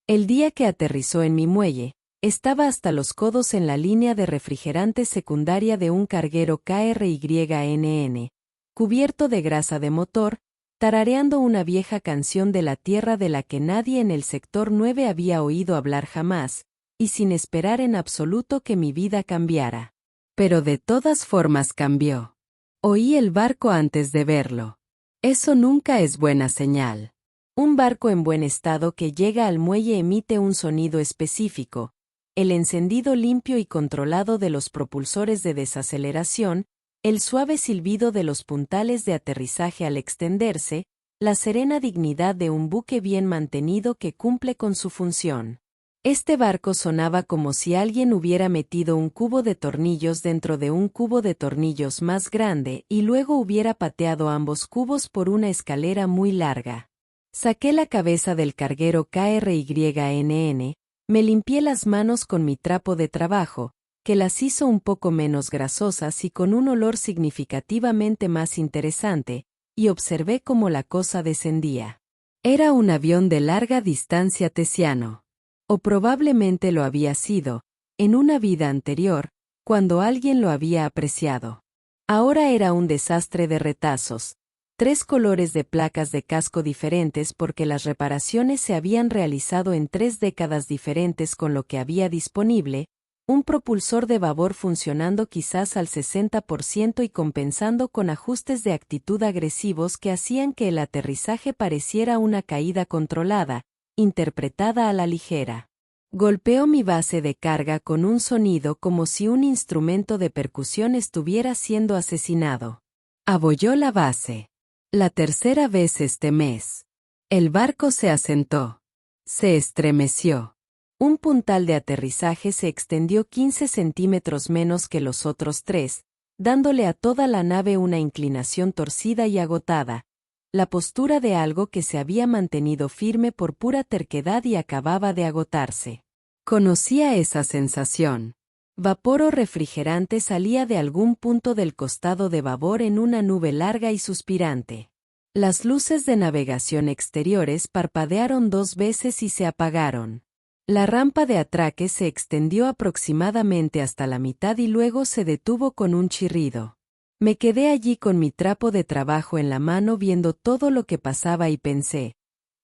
El día que aterrizó en mi muelle, estaba hasta los codos en la línea de refrigerantes secundaria de un carguero KRYNN, cubierto de grasa de motor, tarareando una vieja canción de la tierra de la que nadie en el sector 9 había oído hablar jamás, y sin esperar en absoluto que mi vida cambiara. Pero de todas formas cambió. Oí el barco antes de verlo. Eso nunca es buena señal. Un barco en buen estado que llega al muelle emite un sonido específico, el encendido limpio y controlado de los propulsores de desaceleración, el suave silbido de los puntales de aterrizaje al extenderse, la serena dignidad de un buque bien mantenido que cumple con su función. Este barco sonaba como si alguien hubiera metido un cubo de tornillos dentro de un cubo de tornillos más grande y luego hubiera pateado ambos cubos por una escalera muy larga. Saqué la cabeza del carguero KRYNN, me limpié las manos con mi trapo de trabajo, que las hizo un poco menos grasosas y con un olor significativamente más interesante, y observé cómo la cosa descendía. Era un avión de larga distancia tesiano. O probablemente lo había sido, en una vida anterior, cuando alguien lo había apreciado. Ahora era un desastre de retazos, 3 colores de placas de casco diferentes porque las reparaciones se habían realizado en 3 décadas diferentes con lo que había disponible, un propulsor de babor funcionando quizás al 60% y compensando con ajustes de actitud agresivos que hacían que el aterrizaje pareciera una caída controlada, interpretada a la ligera. Golpeó mi base de carga con un sonido como si un instrumento de percusión estuviera siendo asesinado. Abolló la base. La tercera vez este mes. El barco se asentó. Se estremeció. Un puntal de aterrizaje se extendió 15 centímetros menos que los otros 3, dándole a toda la nave una inclinación torcida y agotada, la postura de algo que se había mantenido firme por pura terquedad y acababa de agotarse. Conocía esa sensación. Vapor o refrigerante salía de algún punto del costado de babor en una nube larga y suspirante. Las luces de navegación exteriores parpadearon 2 veces y se apagaron. La rampa de atraque se extendió aproximadamente hasta la mitad y luego se detuvo con un chirrido. Me quedé allí con mi trapo de trabajo en la mano viendo todo lo que pasaba y pensé,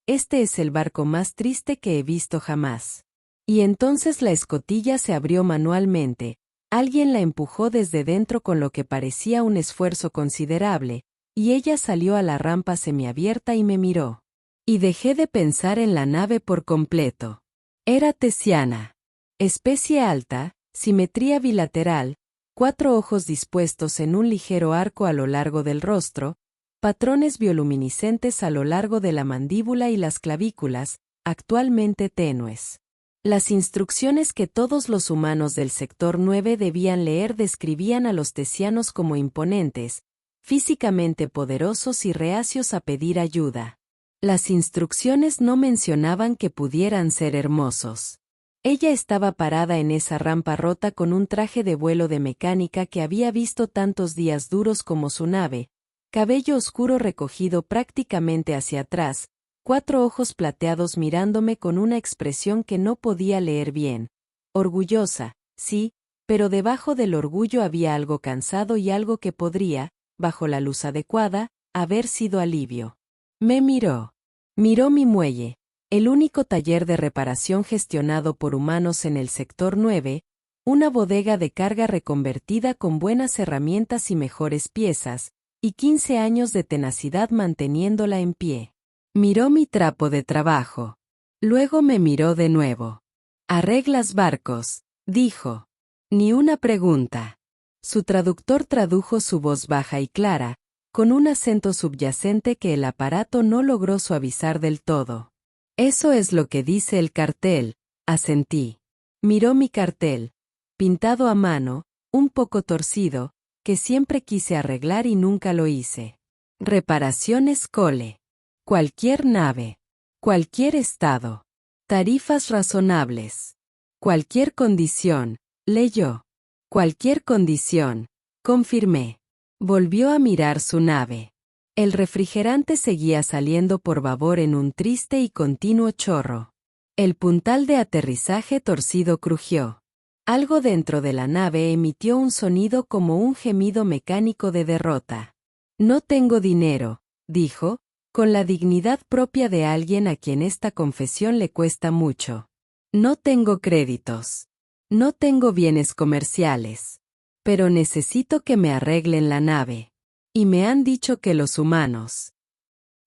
este es el barco más triste que he visto jamás. Y entonces la escotilla se abrió manualmente, alguien la empujó desde dentro con lo que parecía un esfuerzo considerable, y ella salió a la rampa semiabierta y me miró. Y dejé de pensar en la nave por completo. Era tesiana. Especie alta, simetría bilateral, 4 ojos dispuestos en un ligero arco a lo largo del rostro, patrones bioluminiscentes a lo largo de la mandíbula y las clavículas, actualmente tenues. Las instrucciones que todos los humanos del sector 9 debían leer describían a los tesianos como imponentes, físicamente poderosos y reacios a pedir ayuda. Las instrucciones no mencionaban que pudieran ser hermosos. Ella estaba parada en esa rampa rota con un traje de vuelo de mecánica que había visto tantos días duros como su nave, cabello oscuro recogido prácticamente hacia atrás, 4 ojos plateados mirándome con una expresión que no podía leer bien. Orgullosa, sí, pero debajo del orgullo había algo cansado y algo que podría, bajo la luz adecuada, haber sido alivio. Me miró. Miró mi muelle, el único taller de reparación gestionado por humanos en el sector 9, una bodega de carga reconvertida con buenas herramientas y mejores piezas, y 15 años de tenacidad manteniéndola en pie. Miró mi trapo de trabajo. Luego me miró de nuevo. «¿Arreglas barcos?», dijo. Ni una pregunta. Su traductor tradujo su voz baja y clara, con un acento subyacente que el aparato no logró suavizar del todo. «Eso es lo que dice el cartel», asentí. Miró mi cartel, pintado a mano, un poco torcido, que siempre quise arreglar y nunca lo hice. Reparaciones Cole. Cualquier nave. Cualquier estado. Tarifas razonables. Cualquier condición, leyó. Cualquier condición, confirmé. Volvió a mirar su nave. El refrigerante seguía saliendo por babor en un triste y continuo chorro. El puntal de aterrizaje torcido crujió. Algo dentro de la nave emitió un sonido como un gemido mecánico de derrota. No tengo dinero, dijo, con la dignidad propia de alguien a quien esta confesión le cuesta mucho. No tengo créditos. No tengo bienes comerciales. Pero necesito que me arreglen la nave. Y me han dicho que los humanos.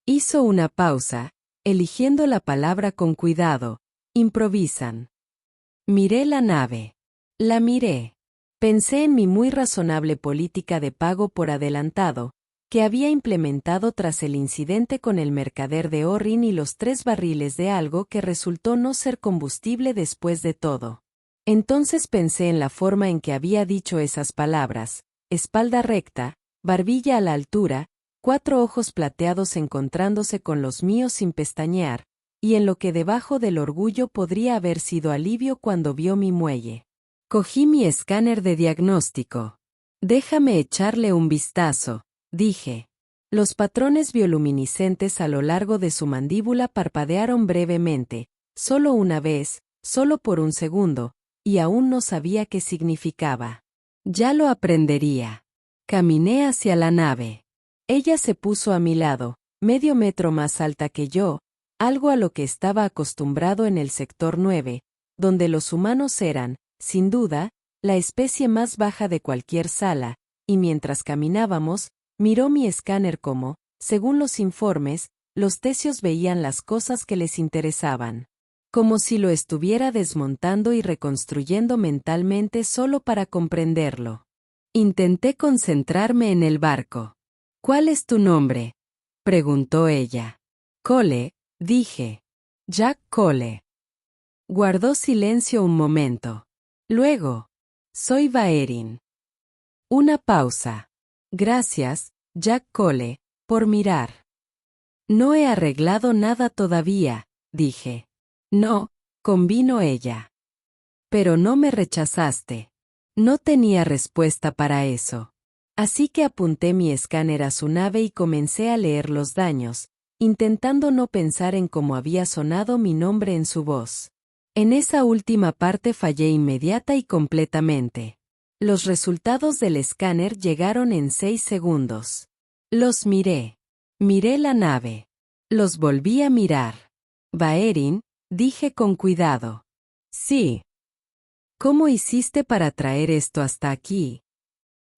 Hizo una pausa, eligiendo la palabra con cuidado. Improvisan. Miré la nave. La miré. Pensé en mi muy razonable política de pago por adelantado, que había implementado tras el incidente con el mercader de Orrin y los 3 barriles de algo que resultó no ser combustible después de todo. Entonces pensé en la forma en que había dicho esas palabras: espalda recta, barbilla a la altura, 4 ojos plateados encontrándose con los míos sin pestañear, y en lo que debajo del orgullo podría haber sido alivio cuando vio mi muelle. Cogí mi escáner de diagnóstico. Déjame echarle un vistazo, dije. Los patrones bioluminiscentes a lo largo de su mandíbula parpadearon brevemente, solo una vez, solo por un segundo, y aún no sabía qué significaba. Ya lo aprendería. Caminé hacia la nave. Ella se puso a mi lado, medio metro más alta que yo, algo a lo que estaba acostumbrado en el sector 9, donde los humanos eran, sin duda, la especie más baja de cualquier sala, y mientras caminábamos, miró mi escáner como, según los informes, los tecios veían las cosas que les interesaban. Como si lo estuviera desmontando y reconstruyendo mentalmente solo para comprenderlo. Intenté concentrarme en el barco. ¿Cuál es tu nombre?, preguntó ella. Cole, dije. Jack Cole. Guardó silencio un momento. Luego, soy Vaerin. Una pausa. Gracias, Jack Cole, por mirar. No he arreglado nada todavía, dije. No, convino ella. Pero no me rechazaste. No tenía respuesta para eso. Así que apunté mi escáner a su nave y comencé a leer los daños, intentando no pensar en cómo había sonado mi nombre en su voz. En esa última parte fallé inmediata y completamente. Los resultados del escáner llegaron en 6 segundos. Los miré. Miré la nave. Los volví a mirar. Vaerin, dije con cuidado. Sí. ¿Cómo hiciste para traer esto hasta aquí?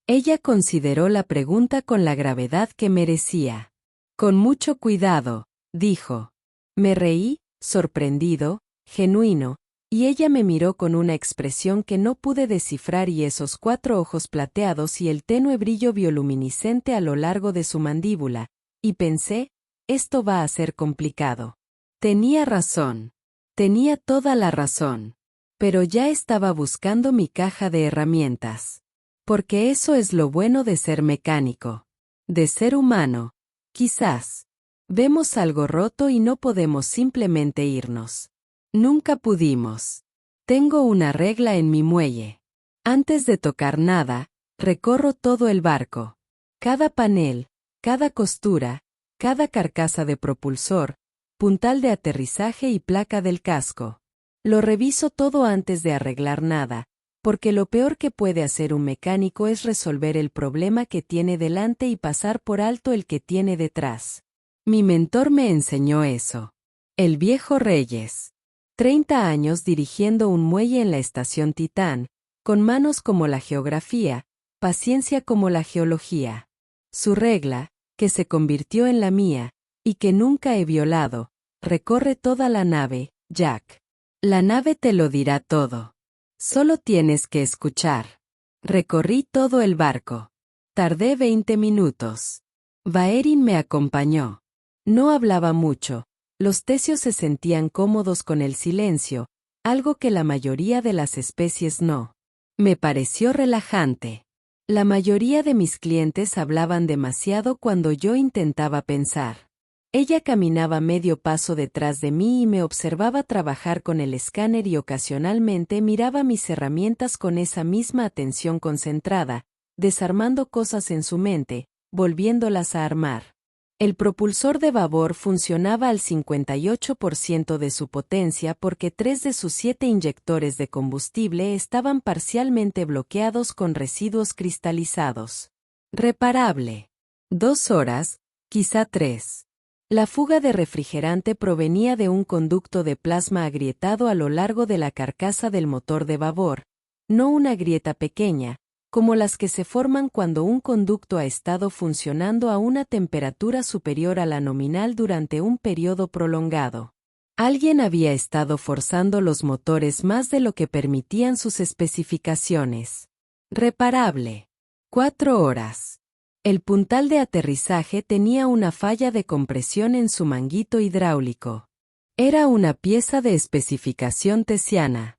Ella consideró la pregunta con la gravedad que merecía. Con mucho cuidado, dijo. Me reí, sorprendido, genuino, y ella me miró con una expresión que no pude descifrar y esos 4 ojos plateados y el tenue brillo bioluminiscente a lo largo de su mandíbula, y pensé, esto va a ser complicado. Tenía razón. Tenía toda la razón. Pero ya estaba buscando mi caja de herramientas. Porque eso es lo bueno de ser mecánico. De ser humano, quizás. Vemos algo roto y no podemos simplemente irnos. Nunca pudimos. Tengo una regla en mi muelle. Antes de tocar nada, recorro todo el barco. Cada panel, cada costura, cada carcasa de propulsor, puntal de aterrizaje y placa del casco. Lo reviso todo antes de arreglar nada, porque lo peor que puede hacer un mecánico es resolver el problema que tiene delante y pasar por alto el que tiene detrás. Mi mentor me enseñó eso. El viejo Reyes. 30 años dirigiendo un muelle en la estación Titán, con manos como la geografía, paciencia como la geología. Su regla, que se convirtió en la mía, y que nunca he violado, recorre toda la nave, Jack. La nave te lo dirá todo. Solo tienes que escuchar. Recorrí todo el barco. Tardé 20 minutos. Vaerin me acompañó. No hablaba mucho. Los tecios se sentían cómodos con el silencio, algo que la mayoría de las especies no. Me pareció relajante. La mayoría de mis clientes hablaban demasiado cuando yo intentaba pensar. Ella caminaba medio paso detrás de mí y me observaba trabajar con el escáner y ocasionalmente miraba mis herramientas con esa misma atención concentrada, desarmando cosas en su mente, volviéndolas a armar. El propulsor de babor funcionaba al 58% de su potencia porque 3 de sus 7 inyectores de combustible estaban parcialmente bloqueados con residuos cristalizados. Reparable. 2 horas, quizá 3. La fuga de refrigerante provenía de un conducto de plasma agrietado a lo largo de la carcasa del motor de babor, no una grieta pequeña, como las que se forman cuando un conducto ha estado funcionando a una temperatura superior a la nominal durante un periodo prolongado. Alguien había estado forzando los motores más de lo que permitían sus especificaciones. Reparable. 4 horas. El puntal de aterrizaje tenía una falla de compresión en su manguito hidráulico. Era una pieza de especificación tesiana.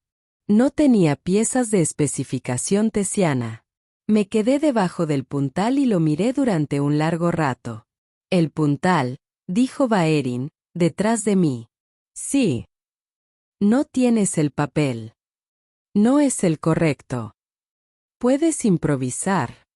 No tenía piezas de especificación tesiana. Me quedé debajo del puntal y lo miré durante un largo rato. El puntal, dijo Baerin, detrás de mí. Sí. No tienes el papel. No es el correcto. Puedes improvisar.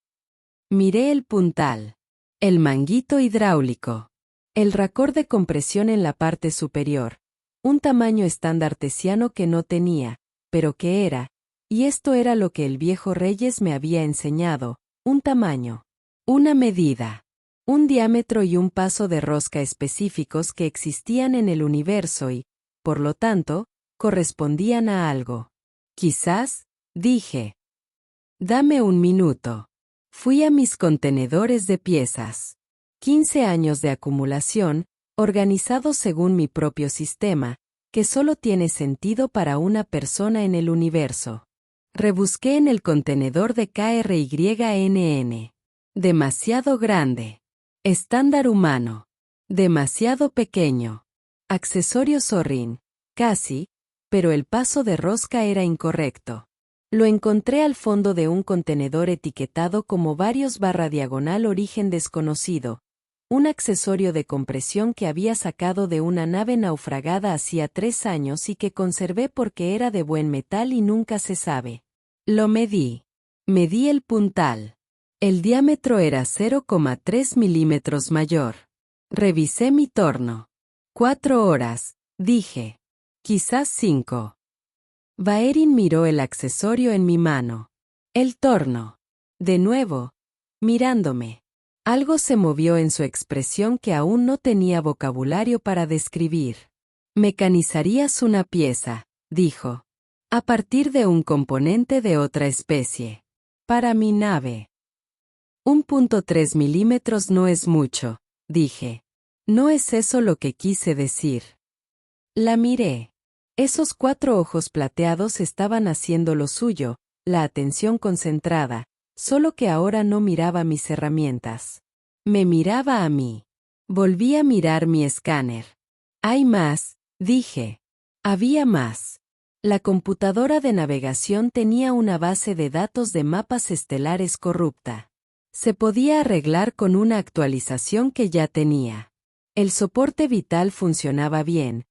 Miré el puntal. El manguito hidráulico. El racor de compresión en la parte superior. Un tamaño estándar tesiano que no tenía, pero que era, y esto era lo que el viejo Reyes me había enseñado, un tamaño, una medida, un diámetro y un paso de rosca específicos que existían en el universo y, por lo tanto, correspondían a algo. Quizás, dije. Dame un minuto. Fui a mis contenedores de piezas. 15 años de acumulación, organizados según mi propio sistema, que solo tiene sentido para una persona en el universo. Rebusqué en el contenedor de KRYNN. Demasiado grande. Estándar humano. Demasiado pequeño. Accesorio Zorrin. Casi, pero el paso de rosca era incorrecto. Lo encontré al fondo de un contenedor etiquetado como varios / origen desconocido, un accesorio de compresión que había sacado de una nave naufragada hacía 3 años y que conservé porque era de buen metal y nunca se sabe. Lo medí. Medí el puntal. El diámetro era 0,3 milímetros mayor. Revisé mi torno. 4 horas, dije. Quizás 5. Baerin miró el accesorio en mi mano. El torno. De nuevo. Mirándome. Algo se movió en su expresión que aún no tenía vocabulario para describir. Mecanizarías una pieza, dijo. A partir de un componente de otra especie. Para mi nave. 1,3 milímetros no es mucho, dije. No es eso lo que quise decir. La miré. Esos 4 ojos plateados estaban haciendo lo suyo, la atención concentrada, solo que ahora no miraba mis herramientas. Me miraba a mí. Volví a mirar mi escáner. Hay más, dije. Había más. La computadora de navegación tenía una base de datos de mapas estelares corrupta. Se podía arreglar con una actualización que ya tenía. El soporte vital funcionaba bien.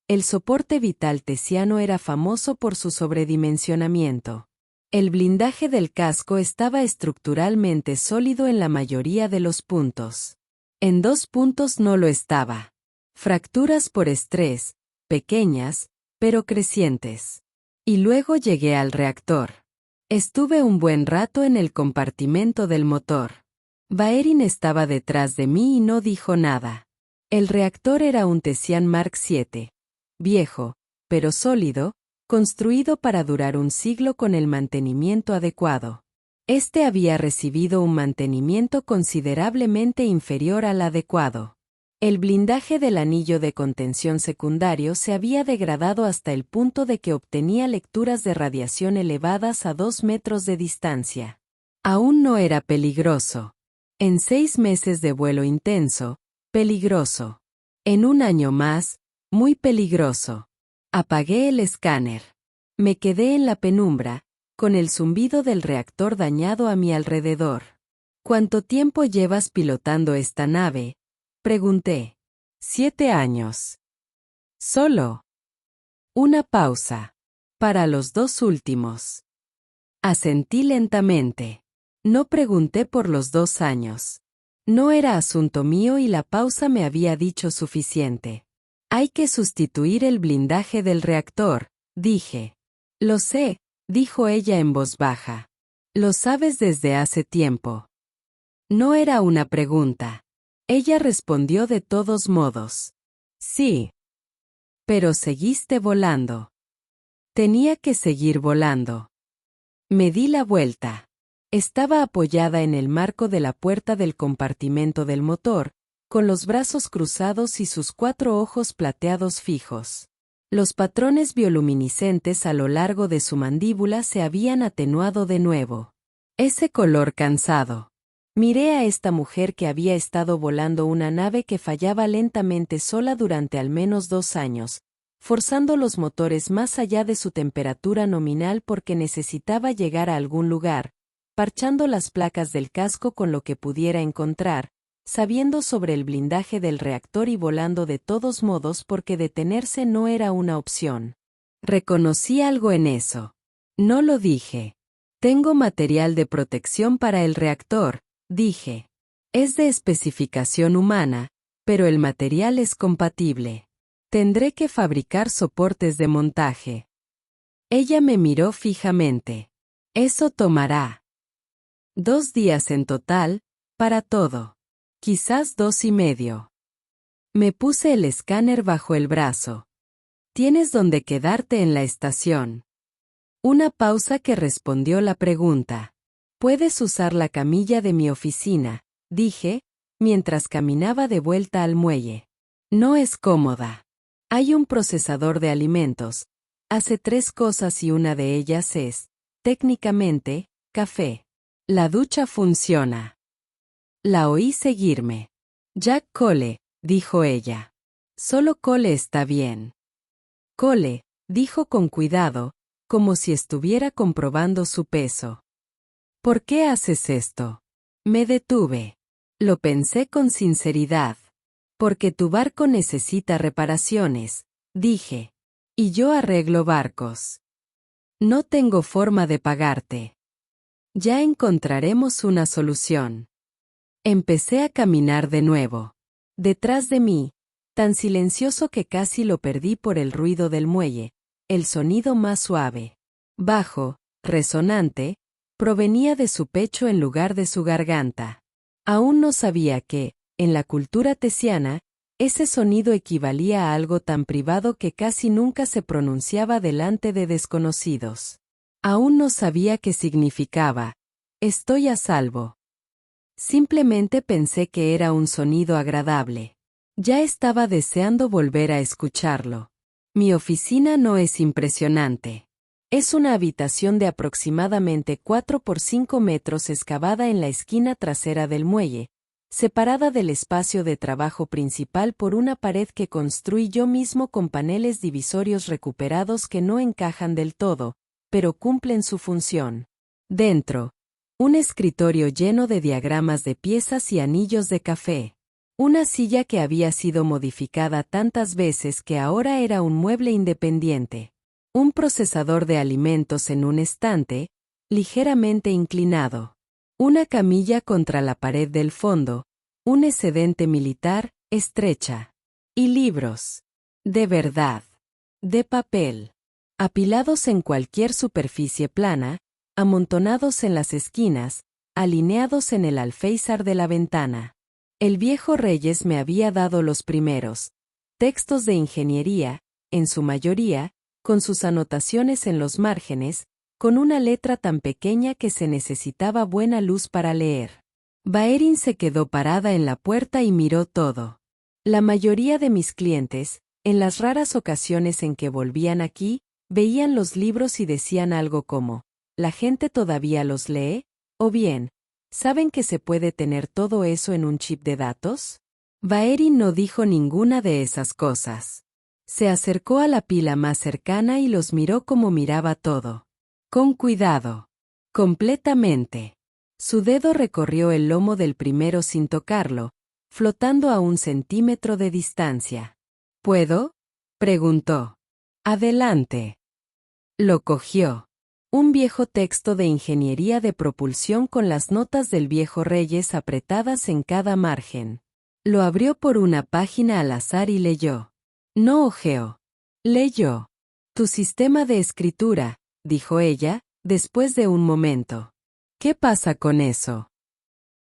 El soporte vital tesiano era famoso por su sobredimensionamiento. El blindaje del casco estaba estructuralmente sólido en la mayoría de los puntos. En 2 puntos no lo estaba. Fracturas por estrés, pequeñas, pero crecientes. Y luego llegué al reactor. Estuve un buen rato en el compartimento del motor. Baerin estaba detrás de mí y no dijo nada. El reactor era un Tesian Mark VII. Viejo, pero sólido, construido para durar un siglo con el mantenimiento adecuado. Este había recibido un mantenimiento considerablemente inferior al adecuado. El blindaje del anillo de contención secundario se había degradado hasta el punto de que obtenía lecturas de radiación elevadas a 2 metros de distancia. Aún no era peligroso. En 6 meses de vuelo intenso, peligroso. En 1 año más, muy peligroso. Apagué el escáner. Me quedé en la penumbra, con el zumbido del reactor dañado a mi alrededor. ¿Cuánto tiempo llevas pilotando esta nave?, pregunté. 7 años. Solo. Una pausa. Para los 2 últimos. Asentí lentamente. No pregunté por los 2 años. No era asunto mío y la pausa me había dicho suficiente. Hay que sustituir el blindaje del reactor, dije. Lo sé, dijo ella en voz baja. Lo sabes desde hace tiempo. No era una pregunta. Ella respondió de todos modos. Sí. Pero seguiste volando. Tenía que seguir volando. Me di la vuelta. Estaba apoyada en el marco de la puerta del compartimento del motor, con los brazos cruzados y sus 4 ojos plateados fijos. Los patrones bioluminiscentes a lo largo de su mandíbula se habían atenuado de nuevo. Ese color cansado. Miré a esta mujer que había estado volando una nave que fallaba lentamente sola durante al menos 2 años, forzando los motores más allá de su temperatura nominal porque necesitaba llegar a algún lugar, parchando las placas del casco con lo que pudiera encontrar, sabiendo sobre el blindaje del reactor y volando de todos modos porque detenerse no era una opción. Reconocí algo en eso. No lo dije. Tengo material de protección para el reactor, dije. Es de especificación humana, pero el material es compatible. Tendré que fabricar soportes de montaje. Ella me miró fijamente. Eso tomará 2 días en total, para todo. Quizás 2 y medio. Me puse el escáner bajo el brazo. Tienes donde quedarte en la estación. Una pausa que respondió la pregunta. Puedes usar la camilla de mi oficina, dije, mientras caminaba de vuelta al muelle. No es cómoda. Hay un procesador de alimentos. Hace 3 cosas y una de ellas es, técnicamente, café. La ducha funciona. La oí seguirme. Jack Cole, dijo ella. Solo Cole está bien. Cole, dijo con cuidado, como si estuviera comprobando su peso. ¿Por qué haces esto? Me detuve. Lo pensé con sinceridad. Porque tu barco necesita reparaciones, dije. Y yo arreglo barcos. No tengo forma de pagarte. Ya encontraremos una solución. Empecé a caminar de nuevo. Detrás de mí, tan silencioso que casi lo perdí por el ruido del muelle, el sonido más suave, bajo, resonante, provenía de su pecho en lugar de su garganta. Aún no sabía que, en la cultura tesiana, ese sonido equivalía a algo tan privado que casi nunca se pronunciaba delante de desconocidos. Aún no sabía qué significaba. Estoy a salvo. Simplemente pensé que era un sonido agradable. Ya estaba deseando volver a escucharlo. Mi oficina no es impresionante. Es una habitación de aproximadamente 4 por 5 metros excavada en la esquina trasera del muelle, separada del espacio de trabajo principal por una pared que construí yo mismo con paneles divisorios recuperados que no encajan del todo, pero cumplen su función. Dentro, un escritorio lleno de diagramas de piezas y anillos de café. Una silla que había sido modificada tantas veces que ahora era un mueble independiente. Un procesador de alimentos en un estante, ligeramente inclinado. Una camilla contra la pared del fondo, un excedente militar, estrecha. Y libros. De verdad. De papel. Apilados en cualquier superficie plana, amontonados en las esquinas, alineados en el alféizar de la ventana. El viejo Reyes me había dado los primeros textos de ingeniería, en su mayoría, con sus anotaciones en los márgenes, con una letra tan pequeña que se necesitaba buena luz para leer. Baerin se quedó parada en la puerta y miró todo. La mayoría de mis clientes, en las raras ocasiones en que volvían aquí, veían los libros y decían algo como, ¿la gente todavía los lee? O bien, ¿saben que se puede tener todo eso en un chip de datos? Baerin no dijo ninguna de esas cosas. Se acercó a la pila más cercana y los miró como miraba todo. Con cuidado. Completamente. Su dedo recorrió el lomo del primero sin tocarlo, flotando a 1 centímetro de distancia. ¿Puedo? Preguntó. Adelante. Lo cogió. Un viejo texto de ingeniería de propulsión con las notas del viejo Reyes apretadas en cada margen. Lo abrió por una página al azar y leyó. No hojeó. Leyó. Tu sistema de escritura, dijo ella, después de un momento. ¿Qué pasa con eso?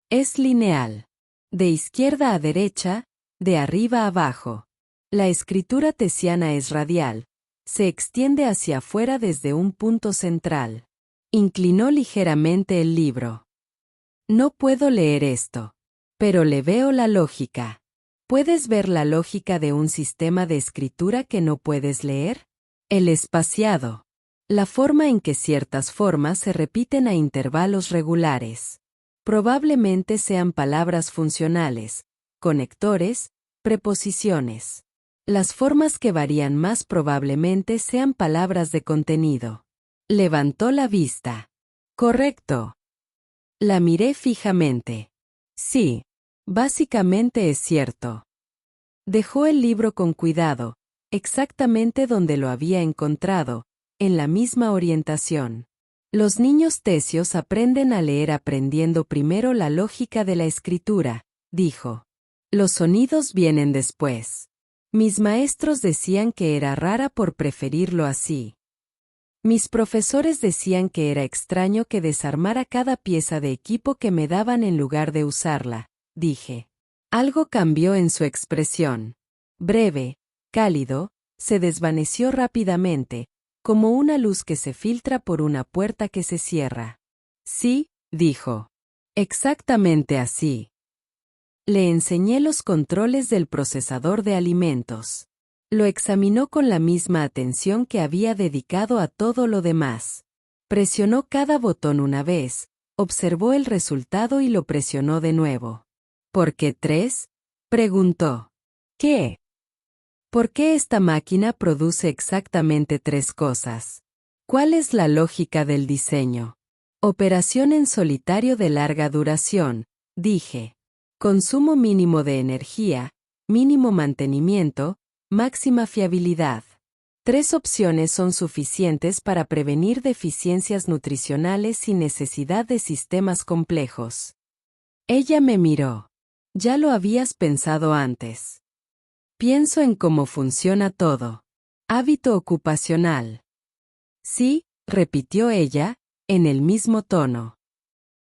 Es lineal. De izquierda a derecha, de arriba a abajo. La escritura tesiana es radial. Se extiende hacia afuera desde un punto central. Inclinó ligeramente el libro. No puedo leer esto. Pero le veo la lógica. ¿Puedes ver la lógica de un sistema de escritura que no puedes leer? El espaciado. La forma en que ciertas formas se repiten a intervalos regulares. Probablemente sean palabras funcionales, conectores, preposiciones. Las formas que varían más probablemente sean palabras de contenido. Levantó la vista. Correcto. La miré fijamente. Sí, básicamente es cierto. Dejó el libro con cuidado, exactamente donde lo había encontrado, en la misma orientación. Los niños tesios aprenden a leer aprendiendo primero la lógica de la escritura, dijo. Los sonidos vienen después. Mis maestros decían que era rara por preferirlo así. Mis profesores decían que era extraño que desarmara cada pieza de equipo que me daban en lugar de usarla, dije. Algo cambió en su expresión. Breve, cálido, se desvaneció rápidamente, como una luz que se filtra por una puerta que se cierra. Sí, dijo. Exactamente así. Le enseñé los controles del procesador de alimentos. Lo examinó con la misma atención que había dedicado a todo lo demás. Presionó cada botón una vez, observó el resultado y lo presionó de nuevo. ¿Por qué 3? Preguntó. ¿Qué? ¿Por qué esta máquina produce exactamente 3 cosas? ¿Cuál es la lógica del diseño? Operación en solitario de larga duración, dije. Consumo mínimo de energía, mínimo mantenimiento, máxima fiabilidad. 3 opciones son suficientes para prevenir deficiencias nutricionales sin necesidad de sistemas complejos. Ella me miró. Ya lo habías pensado antes. Pienso en cómo funciona todo. Hábito ocupacional. Sí, repitió ella, en el mismo tono.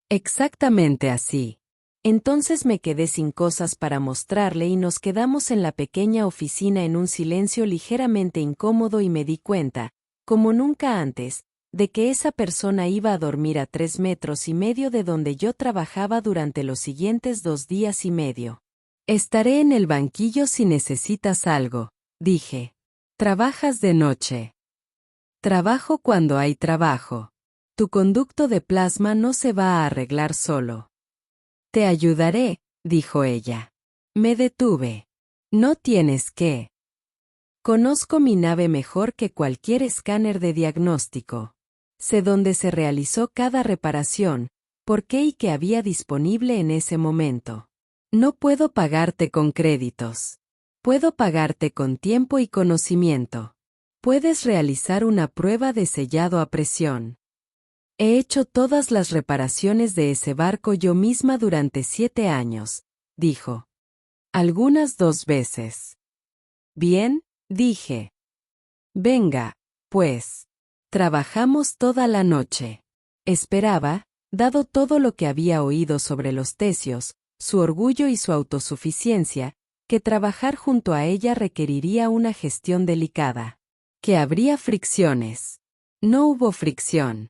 Exactamente así. Entonces me quedé sin cosas para mostrarle y nos quedamos en la pequeña oficina en un silencio ligeramente incómodo y me di cuenta, como nunca antes, de que esa persona iba a dormir a 3,5 metros de donde yo trabajaba durante los siguientes 2 días y medio. Estaré en el banquillo si necesitas algo, dije. ¿Trabajas de noche? Trabajo cuando hay trabajo. Tu conducto de plasma no se va a arreglar solo. Te ayudaré, dijo ella. Me detuve. No tienes que. Conozco mi nave mejor que cualquier escáner de diagnóstico. Sé dónde se realizó cada reparación, por qué y qué había disponible en ese momento. No puedo pagarte con créditos. Puedo pagarte con tiempo y conocimiento. Puedes realizar una prueba de sellado a presión. He hecho todas las reparaciones de ese barco yo misma durante 7 años, dijo. Algunas 2 veces. Bien, dije. Venga, pues. Trabajamos toda la noche. Esperaba, dado todo lo que había oído sobre los tesios, su orgullo y su autosuficiencia, que trabajar junto a ella requeriría una gestión delicada. Que habría fricciones. No hubo fricción.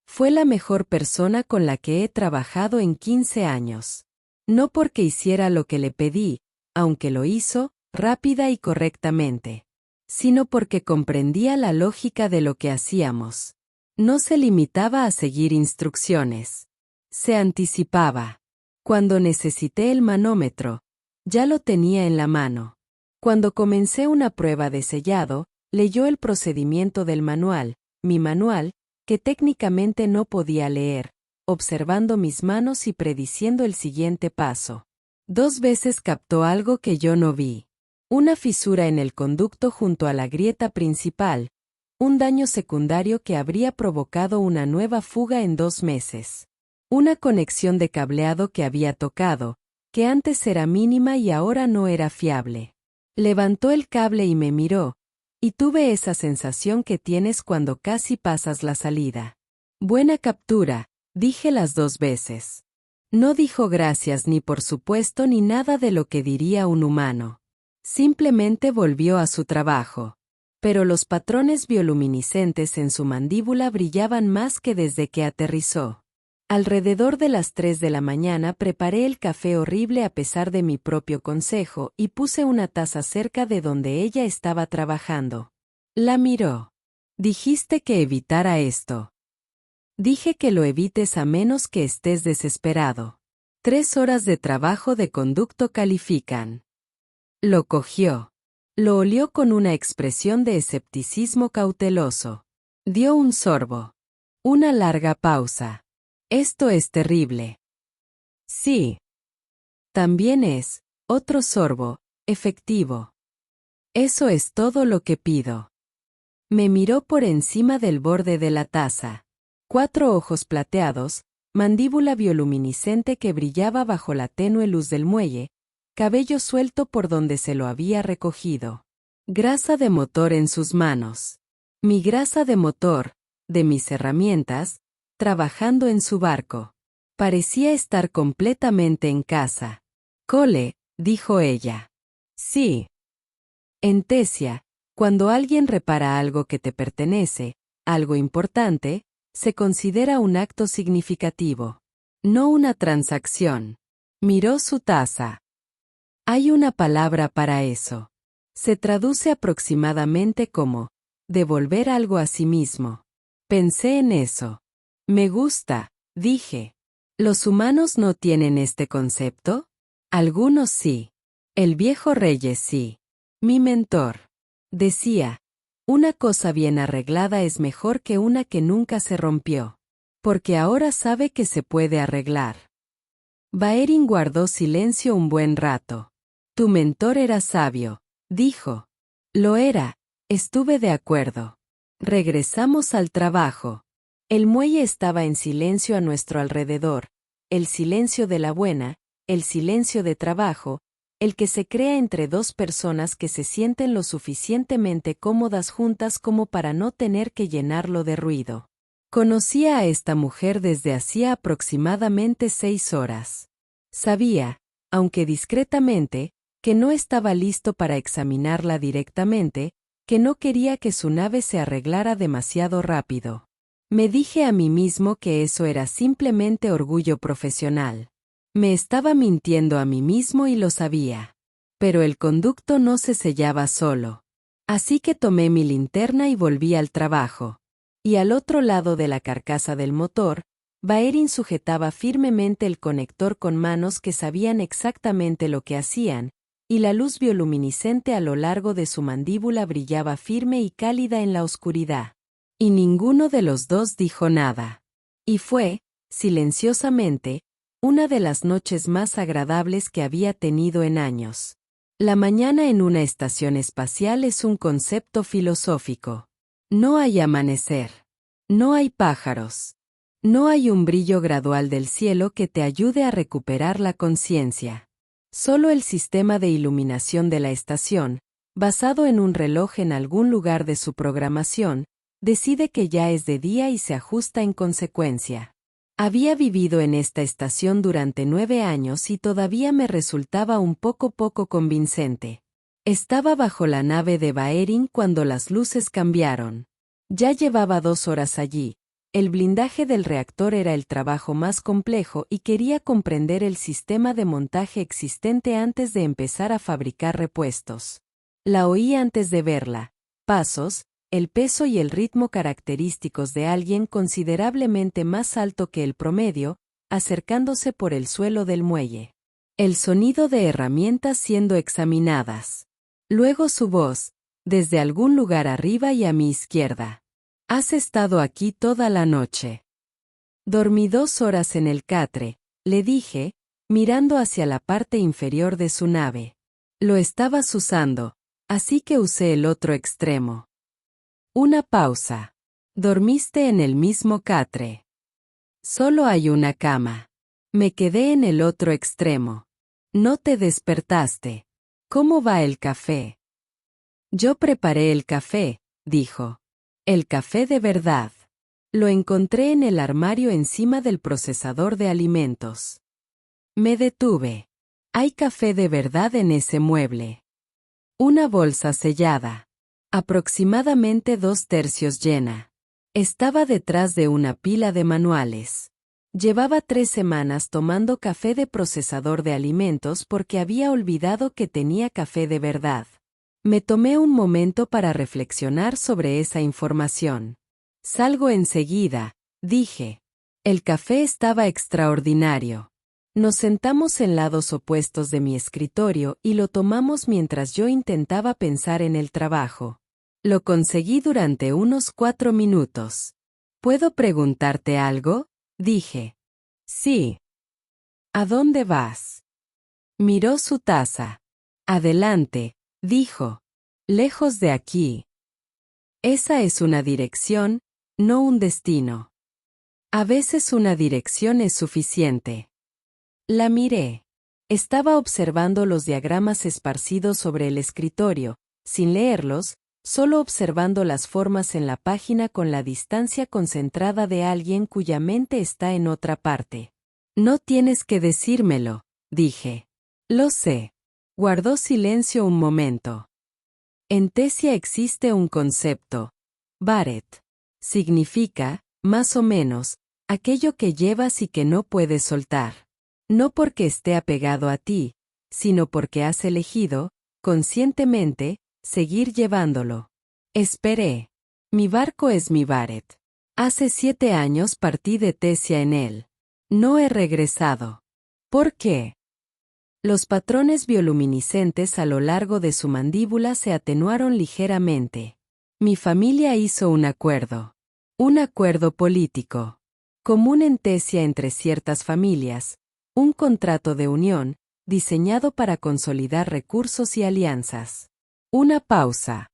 Fue la mejor persona con la que he trabajado en 15 años. No porque hiciera lo que le pedí, aunque lo hizo, rápida y correctamente, sino porque comprendía la lógica de lo que hacíamos. No se limitaba a seguir instrucciones. Se anticipaba. Cuando necesité el manómetro, ya lo tenía en la mano. Cuando comencé una prueba de sellado, leyó el procedimiento del manual, mi manual, que técnicamente no podía leer, observando mis manos y prediciendo el siguiente paso. 2 veces captó algo que yo no vi. Una fisura en el conducto junto a la grieta principal, un daño secundario que habría provocado una nueva fuga en 2 meses. Una conexión de cableado que había tocado, que antes era mínima y ahora no era fiable. Levantó el cable y me miró, y tuve esa sensación que tienes cuando casi pasas la salida. Buena captura, dije las 2 veces. No dijo gracias ni por supuesto ni nada de lo que diría un humano. Simplemente volvió a su trabajo. Pero los patrones bioluminiscentes en su mandíbula brillaban más que desde que aterrizó. Alrededor de las 3 de la mañana preparé el café horrible a pesar de mi propio consejo y puse una taza cerca de donde ella estaba trabajando. La miró. Dijiste que evitara esto. Dije que lo evites a menos que estés desesperado. 3 horas de trabajo de conducto califican. Lo cogió. Lo olió con una expresión de escepticismo cauteloso. Dio un sorbo. Una larga pausa. Esto es terrible. Sí. También es, otro sorbo, efectivo. Eso es todo lo que pido. Me miró por encima del borde de la taza. 4 ojos plateados, mandíbula bioluminiscente que brillaba bajo la tenue luz del muelle, cabello suelto por donde se lo había recogido. Grasa de motor en sus manos. Mi grasa de motor, de mis herramientas, trabajando en su barco. Parecía estar completamente en casa. Cole, dijo ella. Sí. En Tesia, cuando alguien repara algo que te pertenece, algo importante, se considera un acto significativo. No una transacción. Miró su taza. Hay una palabra para eso. Se traduce aproximadamente como devolver algo a sí mismo. Pensé en eso. Me gusta, dije. ¿Los humanos no tienen este concepto? Algunos sí. El viejo Reyes sí. Mi mentor. Decía, una cosa bien arreglada es mejor que una que nunca se rompió. Porque ahora sabe que se puede arreglar. Baerin guardó silencio un buen rato. Tu mentor era sabio, dijo. Lo era, estuve de acuerdo. Regresamos al trabajo. El muelle estaba en silencio a nuestro alrededor, el silencio de la buena, el silencio de trabajo, el que se crea entre 2 personas que se sienten lo suficientemente cómodas juntas como para no tener que llenarlo de ruido. Conocía a esta mujer desde hacía aproximadamente 6 horas. Sabía, aunque discretamente, que no estaba listo para examinarla directamente, que no quería que su nave se arreglara demasiado rápido. Me dije a mí mismo que eso era simplemente orgullo profesional. Me estaba mintiendo a mí mismo y lo sabía. Pero el conducto no se sellaba solo. Así que tomé mi linterna y volví al trabajo. Y al otro lado de la carcasa del motor, Baerin sujetaba firmemente el conector con manos que sabían exactamente lo que hacían, y la luz bioluminiscente a lo largo de su mandíbula brillaba firme y cálida en la oscuridad. Y ninguno de los dos dijo nada. Y fue, silenciosamente, una de las noches más agradables que había tenido en años. La mañana en una estación espacial es un concepto filosófico. No hay amanecer. No hay pájaros. No hay un brillo gradual del cielo que te ayude a recuperar la conciencia. Solo el sistema de iluminación de la estación, basado en un reloj en algún lugar de su programación, decide que ya es de día y se ajusta en consecuencia. Había vivido en esta estación durante 9 años y todavía me resultaba un poco convincente. Estaba bajo la nave de Baerin cuando las luces cambiaron. Ya llevaba 2 horas allí. El blindaje del reactor era el trabajo más complejo y quería comprender el sistema de montaje existente antes de empezar a fabricar repuestos. La oí antes de verla. Pasos, el peso y el ritmo característicos de alguien considerablemente más alto que el promedio, acercándose por el suelo del muelle. El sonido de herramientas siendo examinadas. Luego su voz, desde algún lugar arriba y a mi izquierda. Has estado aquí toda la noche. Dormí 2 horas en el catre, le dije, mirando hacia la parte inferior de su nave. Lo estabas usando, así que usé el otro extremo. Una pausa. Dormiste en el mismo catre. Solo hay una cama. Me quedé en el otro extremo. No te despertaste. ¿Cómo va el café? Yo preparé el café, dijo. El café de verdad. Lo encontré en el armario encima del procesador de alimentos. Me detuve. Hay café de verdad en ese mueble. Una bolsa sellada. Aproximadamente 2/3 llena. Estaba detrás de una pila de manuales. Llevaba 3 semanas tomando café de procesador de alimentos porque había olvidado que tenía café de verdad. Me tomé un momento para reflexionar sobre esa información. Salgo enseguida, dije. El café estaba extraordinario. Nos sentamos en lados opuestos de mi escritorio y lo tomamos mientras yo intentaba pensar en el trabajo. Lo conseguí durante unos 4 minutos. ¿Puedo preguntarte algo? Dije. Sí. ¿A dónde vas? Miró su taza. Adelante, dijo. Lejos de aquí. Esa es una dirección, no un destino. A veces una dirección es suficiente. La miré. Estaba observando los diagramas esparcidos sobre el escritorio, sin leerlos, solo observando las formas en la página con la distancia concentrada de alguien cuya mente está en otra parte. No tienes que decírmelo, dije. Lo sé. Guardó silencio un momento. En Tesia existe un concepto. Baret. Significa, más o menos, aquello que llevas y que no puedes soltar. No porque esté apegado a ti, sino porque has elegido, conscientemente, seguir llevándolo. Esperé. Mi barco es mi baret. Hace 7 años partí de Tesia en él. No he regresado. ¿Por qué? Los patrones bioluminiscentes a lo largo de su mandíbula se atenuaron ligeramente. Mi familia hizo un acuerdo. Un acuerdo político. Común en Tesia entre ciertas familias. Un contrato de unión, diseñado para consolidar recursos y alianzas. Una pausa.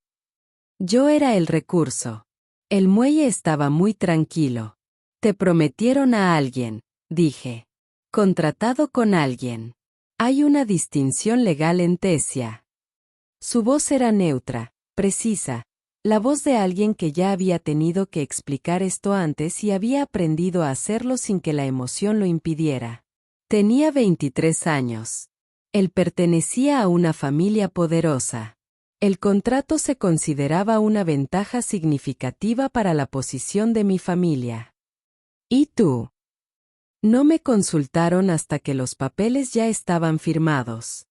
Yo era el recurso. El muelle estaba muy tranquilo. Te prometieron a alguien, dije. Contratado con alguien. Hay una distinción legal en Tesia. Su voz era neutra, precisa, la voz de alguien que ya había tenido que explicar esto antes y había aprendido a hacerlo sin que la emoción lo impidiera. Tenía 23 años. Él pertenecía a una familia poderosa. El contrato se consideraba una ventaja significativa para la posición de mi familia. ¿Y tú? No me consultaron hasta que los papeles ya estaban firmados.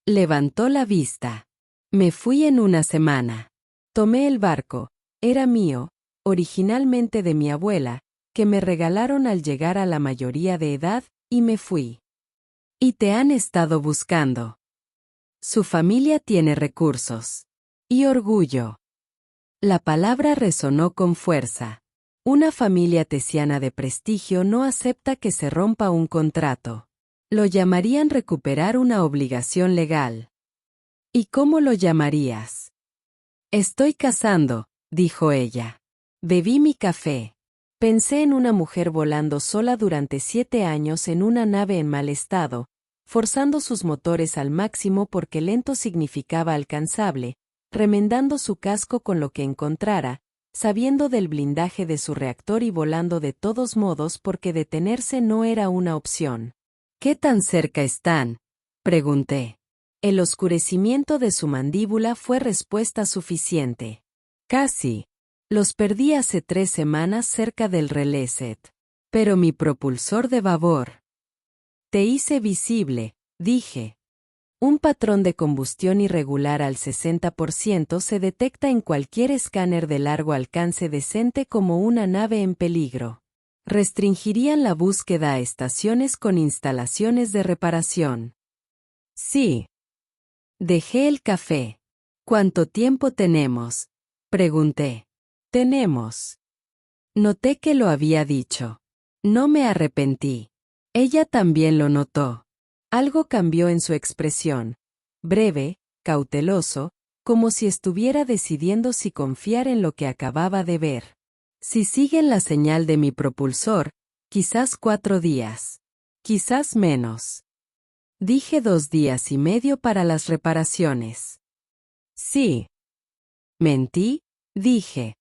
Levantó la vista. Me fui en una semana. Tomé el barco, era mío, originalmente de mi abuela, que me regalaron al llegar a la mayoría de edad, y me fui. Y te han estado buscando. Su familia tiene recursos. Y orgullo. La palabra resonó con fuerza. Una familia tesiana de prestigio no acepta que se rompa un contrato. Lo llamarían recuperar una obligación legal. ¿Y cómo lo llamarías? Estoy casando, dijo ella. Bebí mi café. Pensé en una mujer volando sola durante 7 años en una nave en mal estado, forzando sus motores al máximo porque lento significaba alcanzable, remendando su casco con lo que encontrara, sabiendo del blindaje de su reactor y volando de todos modos porque detenerse no era una opción. ¿Qué tan cerca están? Pregunté. El oscurecimiento de su mandíbula fue respuesta suficiente. Casi. Los perdí hace 3 semanas cerca del relé set. Pero mi propulsor de babor. Te hice visible, dije. Un patrón de combustión irregular al 60% se detecta en cualquier escáner de largo alcance decente como una nave en peligro. Restringirían la búsqueda a estaciones con instalaciones de reparación. Sí. Dejé el café. ¿Cuánto tiempo tenemos? Pregunté. Tenemos. Noté que lo había dicho. No me arrepentí. Ella también lo notó. Algo cambió en su expresión. Breve, cauteloso, como si estuviera decidiendo si confiar en lo que acababa de ver. Si siguen la señal de mi propulsor, quizás 4 días. Quizás menos. Dije 2 días y medio para las reparaciones. Sí. Mentí, dije.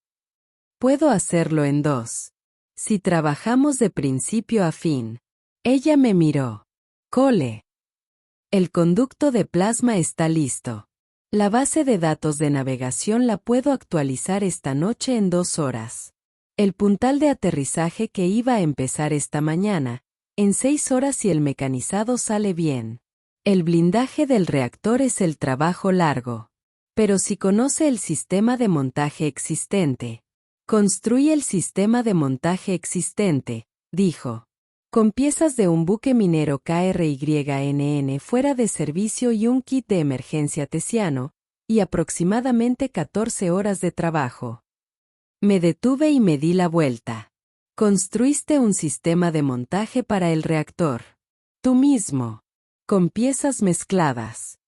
Puedo hacerlo en 2. Si trabajamos de principio a fin. Ella me miró. Cole. El conducto de plasma está listo. La base de datos de navegación la puedo actualizar esta noche en 2 horas. El puntal de aterrizaje que iba a empezar esta mañana, en 6 horas si el mecanizado sale bien. El blindaje del reactor es el trabajo largo. Pero si conoce el sistema de montaje existente. Construye el sistema de montaje existente, dijo. Con piezas de un buque minero KRYNN fuera de servicio y un kit de emergencia tesiano, y aproximadamente 14 horas de trabajo. Me detuve y me di la vuelta. Construiste un sistema de montaje para el reactor. Tú mismo. Con piezas mezcladas.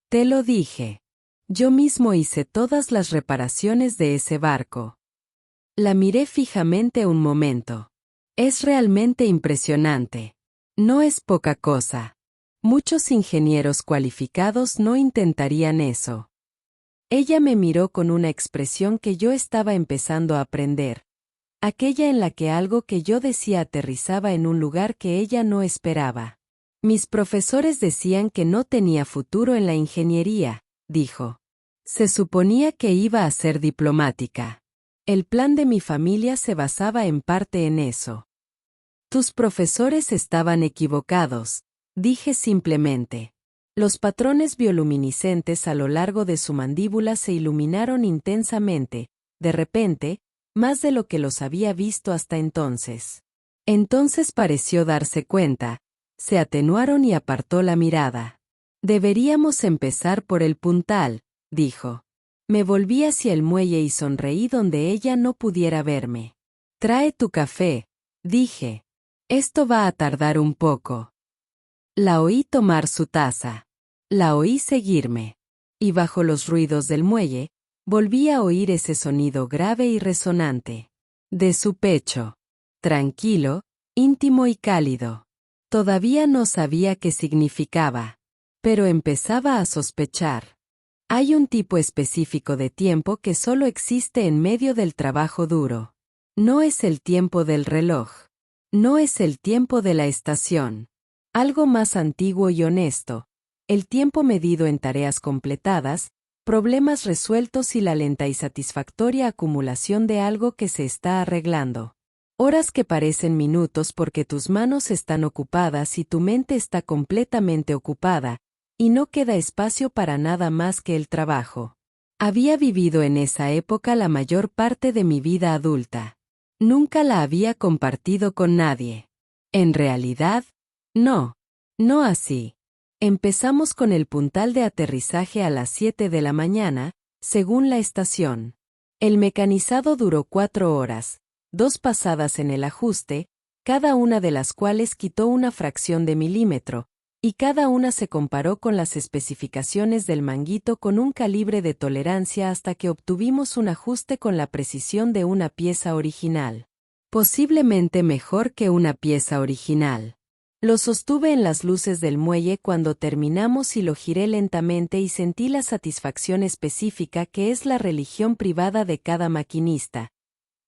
Te lo dije. Yo mismo hice todas las reparaciones de ese barco. La miré fijamente un momento. Es realmente impresionante. No es poca cosa. Muchos ingenieros cualificados no intentarían eso. Ella me miró con una expresión que yo estaba empezando a aprender. Aquella en la que algo que yo decía aterrizaba en un lugar que ella no esperaba. Mis profesores decían que no tenía futuro en la ingeniería, dijo. Se suponía que iba a ser diplomática. El plan de mi familia se basaba en parte en eso. Tus profesores estaban equivocados, dije simplemente. Los patrones bioluminiscentes a lo largo de su mandíbula se iluminaron intensamente, de repente, más de lo que los había visto hasta entonces. Entonces pareció darse cuenta, se atenuaron y apartó la mirada. Deberíamos empezar por el puntal, dijo. Me volví hacia el muelle y sonreí donde ella no pudiera verme. Trae tu café, dije. Esto va a tardar un poco. La oí tomar su taza. La oí seguirme. Y bajo los ruidos del muelle, volví a oír ese sonido grave y resonante. De su pecho. Tranquilo, íntimo y cálido. Todavía no sabía qué significaba. Pero empezaba a sospechar. Hay un tipo específico de tiempo que solo existe en medio del trabajo duro. No es el tiempo del reloj. No es el tiempo de la estación. Algo más antiguo y honesto. El tiempo medido en tareas completadas, problemas resueltos y la lenta y satisfactoria acumulación de algo que se está arreglando. Horas que parecen minutos porque tus manos están ocupadas y tu mente está completamente ocupada, y no queda espacio para nada más que el trabajo. Había vivido en esa época la mayor parte de mi vida adulta. Nunca la había compartido con nadie. En realidad, no así. Empezamos con el puntal de aterrizaje a las 7 de la mañana, según la estación. El mecanizado duró 4 horas, 2 pasadas en el ajuste, cada una de las cuales quitó una fracción de milímetro, y cada una se comparó con las especificaciones del manguito con un calibre de tolerancia hasta que obtuvimos un ajuste con la precisión de una pieza original. Posiblemente mejor que una pieza original. Lo sostuve en las luces del muelle cuando terminamos y lo giré lentamente y sentí la satisfacción específica que es la religión privada de cada maquinista.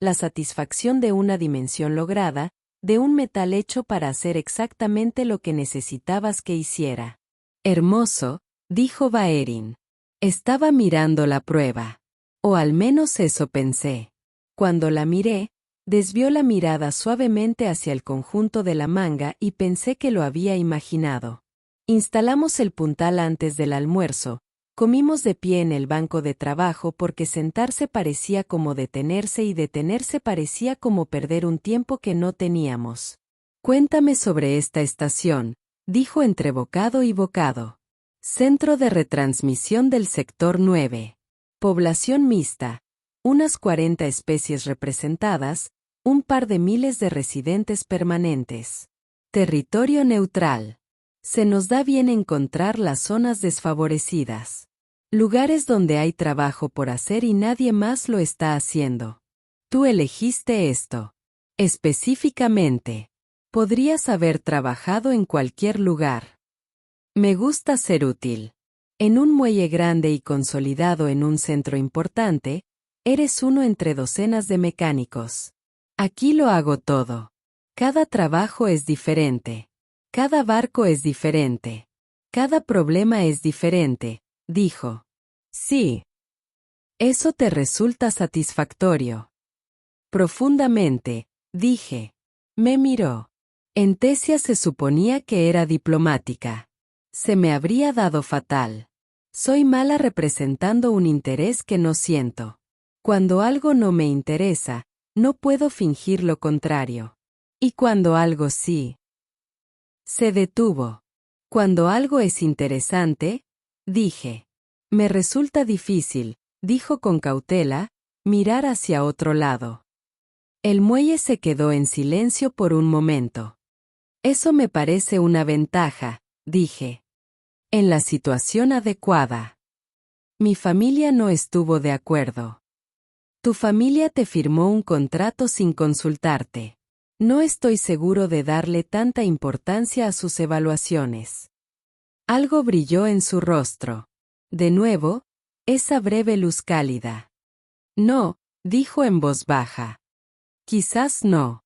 La satisfacción de una dimensión lograda, de un metal hecho para hacer exactamente lo que necesitabas que hiciera. Hermoso, dijo Baerin. Estaba mirando la prueba. O al menos eso pensé. Cuando la miré, desvió la mirada suavemente hacia el conjunto de la manga y pensé que lo había imaginado. Instalamos el puntal antes del almuerzo, comimos de pie en el banco de trabajo porque sentarse parecía como detenerse y detenerse parecía como perder un tiempo que no teníamos. Cuéntame sobre esta estación, dijo entre bocado y bocado. Centro de retransmisión del sector 9. Población mixta. Unas 40 especies representadas, un par de miles de residentes permanentes. Territorio neutral. Se nos da bien encontrar las zonas desfavorecidas. Lugares donde hay trabajo por hacer y nadie más lo está haciendo. Tú elegiste esto. Específicamente. Podrías haber trabajado en cualquier lugar. Me gusta ser útil. En un muelle grande y consolidado en un centro importante, eres uno entre docenas de mecánicos. Aquí lo hago todo. Cada trabajo es diferente. Cada barco es diferente. Cada problema es diferente, dijo. Sí. Eso te resulta satisfactorio. Profundamente, dije. Me miró. En Tesia se suponía que era diplomática. Se me habría dado fatal. Soy mala representando un interés que no siento. Cuando algo no me interesa, no puedo fingir lo contrario. Y cuando algo sí. Se detuvo. Cuando algo es interesante, dije. Me resulta difícil, dijo con cautela, mirar hacia otro lado. El muelle se quedó en silencio por un momento. Eso me parece una ventaja, dije. En la situación adecuada. Mi familia no estuvo de acuerdo. Tu familia te firmó un contrato sin consultarte. No estoy seguro de darle tanta importancia a sus evaluaciones. Algo brilló en su rostro. De nuevo, esa breve luz cálida. No, dijo en voz baja. Quizás no.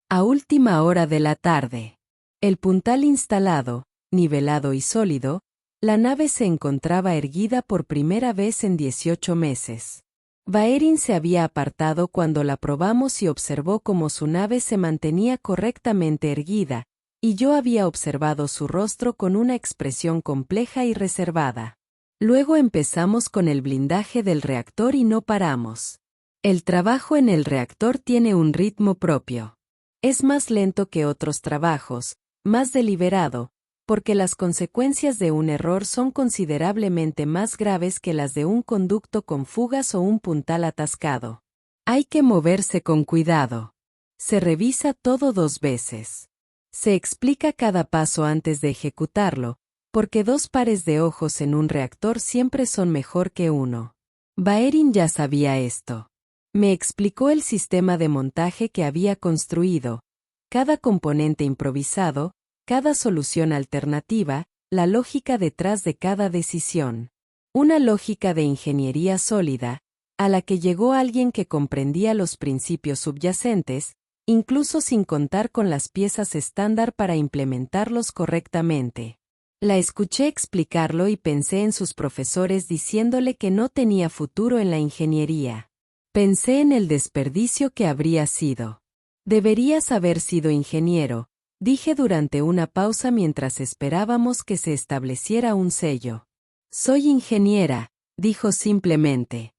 A última hora de la tarde. El puntal instalado, nivelado y sólido, la nave se encontraba erguida por primera vez en 18 meses. Baerin se había apartado cuando la probamos y observó cómo su nave se mantenía correctamente erguida, y yo había observado su rostro con una expresión compleja y reservada. Luego empezamos con el blindaje del reactor y no paramos. El trabajo en el reactor tiene un ritmo propio. Es más lento que otros trabajos, más deliberado, porque las consecuencias de un error son considerablemente más graves que las de un conducto con fugas o un puntal atascado. Hay que moverse con cuidado. Se revisa todo 2 veces. Se explica cada paso antes de ejecutarlo, porque 2 pares de ojos en un reactor siempre son mejor que uno. Baerin ya sabía esto. Me explicó el sistema de montaje que había construido, cada componente improvisado, cada solución alternativa, la lógica detrás de cada decisión. Una lógica de ingeniería sólida, a la que llegó alguien que comprendía los principios subyacentes, incluso sin contar con las piezas estándar para implementarlos correctamente. La escuché explicarlo y pensé en sus profesores diciéndole que no tenía futuro en la ingeniería. Pensé en el desperdicio que habría sido. Deberías haber sido ingeniero, dije durante una pausa mientras esperábamos que se estableciera un sello. Soy ingeniera, dijo simplemente.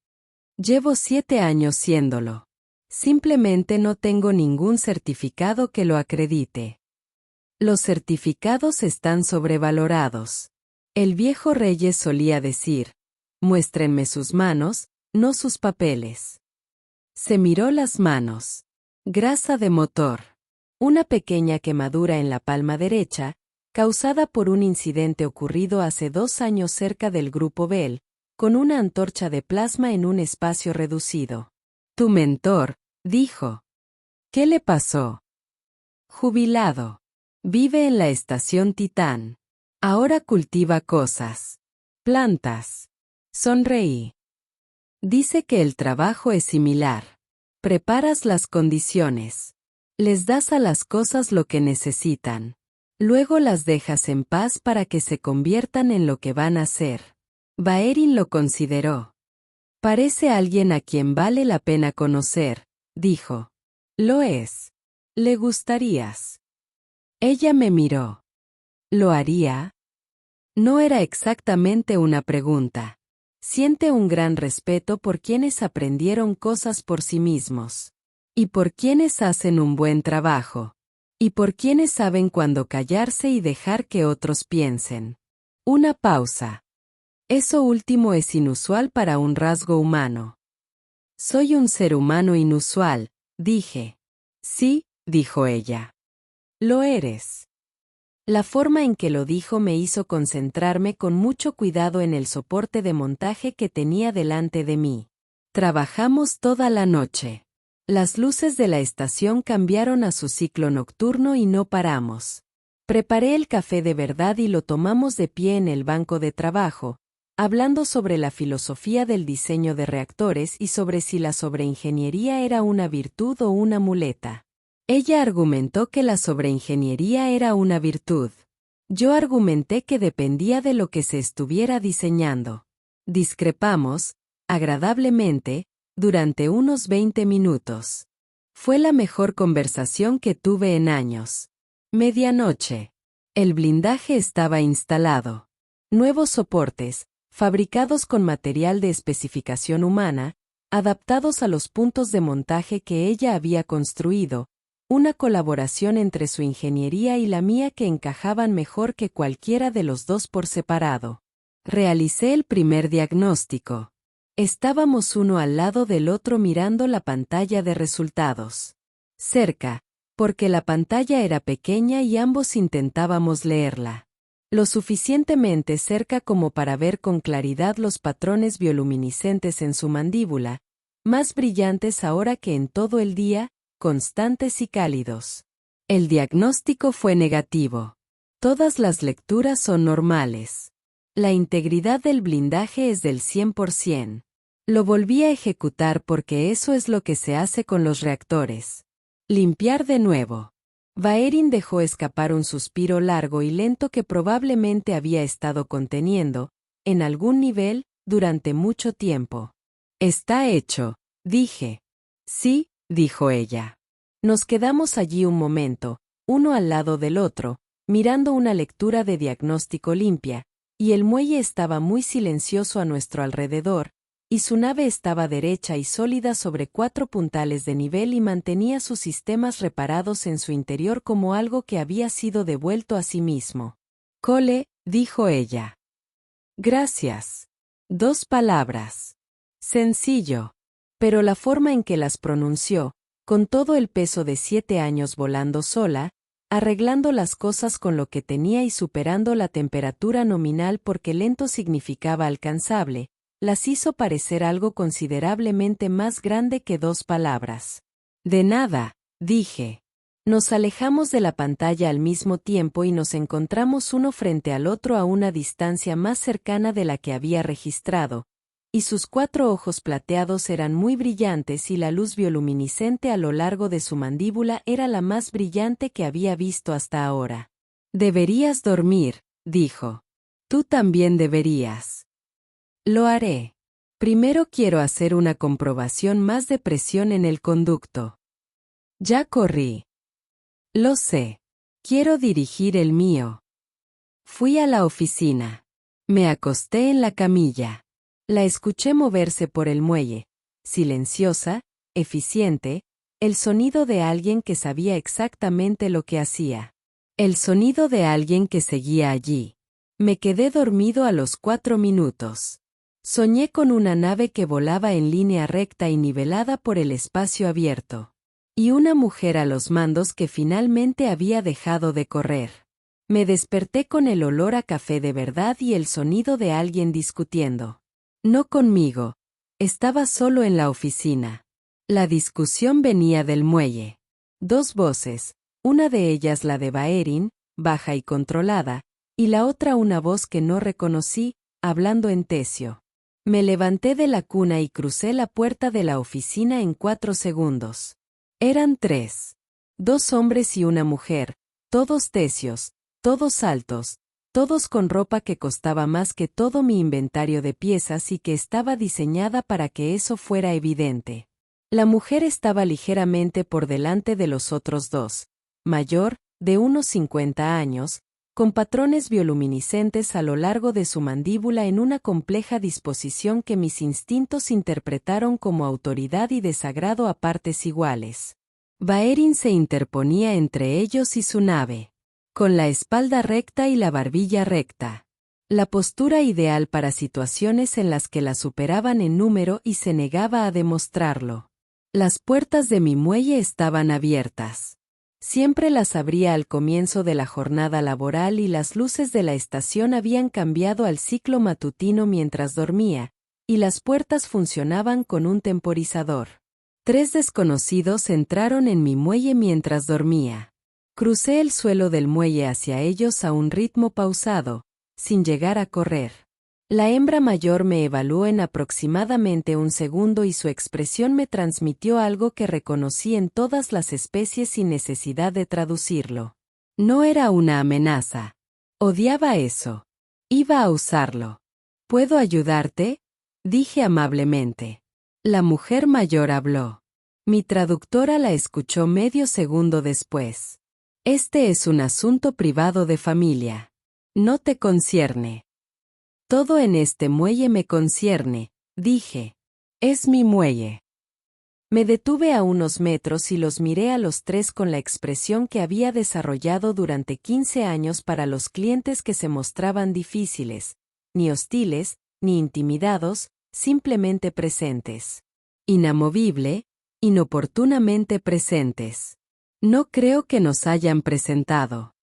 Llevo 7 años siéndolo. Simplemente no tengo ningún certificado que lo acredite. Los certificados están sobrevalorados. El viejo Reyes solía decir, muéstrenme sus manos, no sus papeles. Se miró las manos. Grasa de motor. Una pequeña quemadura en la palma derecha, causada por un incidente ocurrido hace 2 años cerca del Grupo Bell, con una antorcha de plasma en un espacio reducido. Tu mentor, dijo. ¿Qué le pasó? Jubilado. Vive en la estación Titán. Ahora cultiva cosas. Plantas. Sonreí. Dice que el trabajo es similar. Preparas las condiciones. Les das a las cosas lo que necesitan. Luego las dejas en paz para que se conviertan en lo que van a ser. Baerin lo consideró. Parece alguien a quien vale la pena conocer, dijo. Lo es. ¿Le gustarías? Ella me miró. ¿Lo haría? No era exactamente una pregunta. Siente un gran respeto por quienes aprendieron cosas por sí mismos. Y por quienes hacen un buen trabajo. Y por quienes saben cuándo callarse y dejar que otros piensen. Una pausa. Eso último es inusual para un rasgo humano. Soy un ser humano inusual, dije. Sí, dijo ella. Lo eres. La forma en que lo dijo me hizo concentrarme con mucho cuidado en el soporte de montaje que tenía delante de mí. Trabajamos toda la noche. Las luces de la estación cambiaron a su ciclo nocturno y no paramos. Preparé el café de verdad y lo tomamos de pie en el banco de trabajo, hablando sobre la filosofía del diseño de reactores y sobre si la sobreingeniería era una virtud o una muleta. Ella argumentó que la sobreingeniería era una virtud. Yo argumenté que dependía de lo que se estuviera diseñando. Discrepamos, agradablemente, durante unos 20 minutos. Fue la mejor conversación que tuve en años. Medianoche. El blindaje estaba instalado. Nuevos soportes, fabricados con material de especificación humana, adaptados a los puntos de montaje que ella había construido, una colaboración entre su ingeniería y la mía que encajaban mejor que cualquiera de los dos por separado. Realicé el primer diagnóstico. Estábamos uno al lado del otro mirando la pantalla de resultados. Cerca, porque la pantalla era pequeña y ambos intentábamos leerla. Lo suficientemente cerca como para ver con claridad los patrones bioluminiscentes en su mandíbula, más brillantes ahora que en todo el día, constantes y cálidos. El diagnóstico fue negativo. Todas las lecturas son normales. La integridad del blindaje es del 100%. Lo volví a ejecutar porque eso es lo que se hace con los reactores. Limpiar de nuevo. Baerin dejó escapar un suspiro largo y lento que probablemente había estado conteniendo, en algún nivel, durante mucho tiempo. Está hecho, dije. Sí, dijo ella. Nos quedamos allí un momento, uno al lado del otro, mirando una lectura de diagnóstico limpia, y el muelle estaba muy silencioso a nuestro alrededor, y su nave estaba derecha y sólida sobre 4 puntales de nivel y mantenía sus sistemas reparados en su interior como algo que había sido devuelto a sí mismo. Cole, dijo ella. Gracias. 2 palabras. Sencillo. Pero la forma en que las pronunció, con todo el peso de 7 años volando sola, arreglando las cosas con lo que tenía y superando la temperatura nominal porque lento significaba alcanzable, las hizo parecer algo considerablemente más grande que 2 palabras. De nada, dije. Nos alejamos de la pantalla al mismo tiempo y nos encontramos uno frente al otro a una distancia más cercana de la que había registrado, y sus 4 ojos plateados eran muy brillantes y la luz bioluminiscente a lo largo de su mandíbula era la más brillante que había visto hasta ahora. Deberías dormir, dijo. Tú también deberías. Lo haré. Primero quiero hacer una comprobación más de presión en el conducto. Ya corrí. Lo sé. Quiero dirigir el mío. Fui a la oficina. Me acosté en la camilla. La escuché moverse por el muelle, silenciosa, eficiente, el sonido de alguien que sabía exactamente lo que hacía. El sonido de alguien que seguía allí. Me quedé dormido a los 4 minutos. Soñé con una nave que volaba en línea recta y nivelada por el espacio abierto. Y una mujer a los mandos que finalmente había dejado de correr. Me desperté con el olor a café de verdad y el sonido de alguien discutiendo. No conmigo. Estaba solo en la oficina. La discusión venía del muelle. 2 voces, una de ellas la de Baerin, baja y controlada, y la otra una voz que no reconocí, hablando en tesio. Me levanté de la cuna y crucé la puerta de la oficina en 4 segundos. Eran 3. 2 hombres y una mujer, todos tesios, todos altos, todos con ropa que costaba más que todo mi inventario de piezas y que estaba diseñada para que eso fuera evidente. La mujer estaba ligeramente por delante de los otros 2, mayor, de unos 50 años, con patrones bioluminiscentes a lo largo de su mandíbula en una compleja disposición que mis instintos interpretaron como autoridad y desagrado a partes iguales. Baerin se interponía entre ellos y su nave, con la espalda recta y la barbilla recta. La postura ideal para situaciones en las que la superaban en número y se negaba a demostrarlo. Las puertas de mi muelle estaban abiertas. Siempre las abría al comienzo de la jornada laboral y las luces de la estación habían cambiado al ciclo matutino mientras dormía, y las puertas funcionaban con un temporizador. 3 desconocidos entraron en mi muelle mientras dormía. Crucé el suelo del muelle hacia ellos a un ritmo pausado, sin llegar a correr. La hembra mayor me evaluó en aproximadamente un segundo y su expresión me transmitió algo que reconocí en todas las especies sin necesidad de traducirlo. No era una amenaza. Odiaba eso. Iba a usarlo. ¿Puedo ayudarte?, dije amablemente. La mujer mayor habló. Mi traductora la escuchó medio segundo después. Este es un asunto privado de familia. No te concierne. Todo en este muelle me concierne, dije. Es mi muelle. Me detuve a unos metros y los miré a los 3 con la expresión que había desarrollado durante 15 años para los clientes que se mostraban difíciles, ni hostiles, ni intimidados, simplemente presentes. Inamovible, inoportunamente presentes. No creo que nos hayan presentado.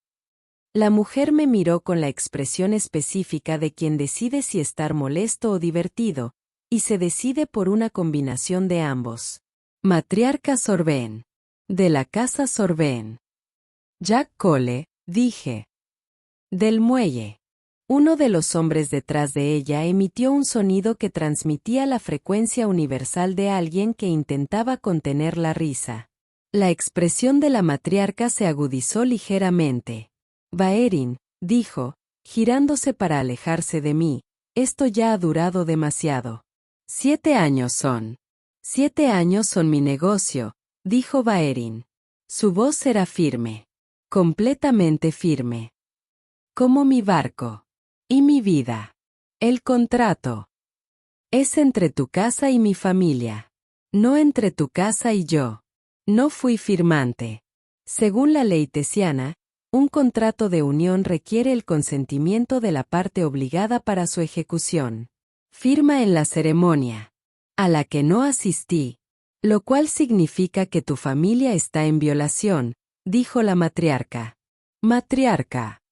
La mujer me miró con la expresión específica de quien decide si estar molesto o divertido, y se decide por una combinación de ambos. Matriarca Sorben. De la casa Sorben. Jack Cole, dije. Del muelle. Uno de los hombres detrás de ella emitió un sonido que transmitía la frecuencia universal de alguien que intentaba contener la risa. La expresión de la matriarca se agudizó ligeramente. Baerin, dijo, girándose para alejarse de mí, esto ya ha durado demasiado. 7 años son. 7 años son mi negocio, dijo Baerin. Su voz era firme. Completamente firme. Como mi barco. Y mi vida. El contrato. Es entre tu casa y mi familia. No entre tu casa y yo. No fui firmante. Según la ley tesiana, un contrato de unión requiere el consentimiento de la parte obligada para su ejecución. Firma en la ceremonia, a la que no asistí, lo cual significa que tu familia está en violación, dijo la matriarca. Matriarca.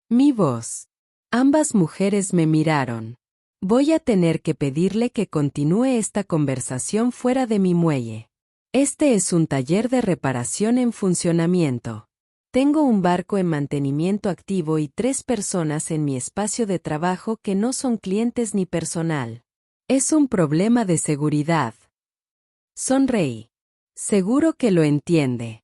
Mi voz. Ambas mujeres me miraron. Voy a tener que pedirle que continúe esta conversación fuera de mi muelle. Este es un taller de reparación en funcionamiento. Tengo un barco en mantenimiento activo y 3 personas en mi espacio de trabajo que no son clientes ni personal. Es un problema de seguridad. Sonreí. Seguro que lo entiende.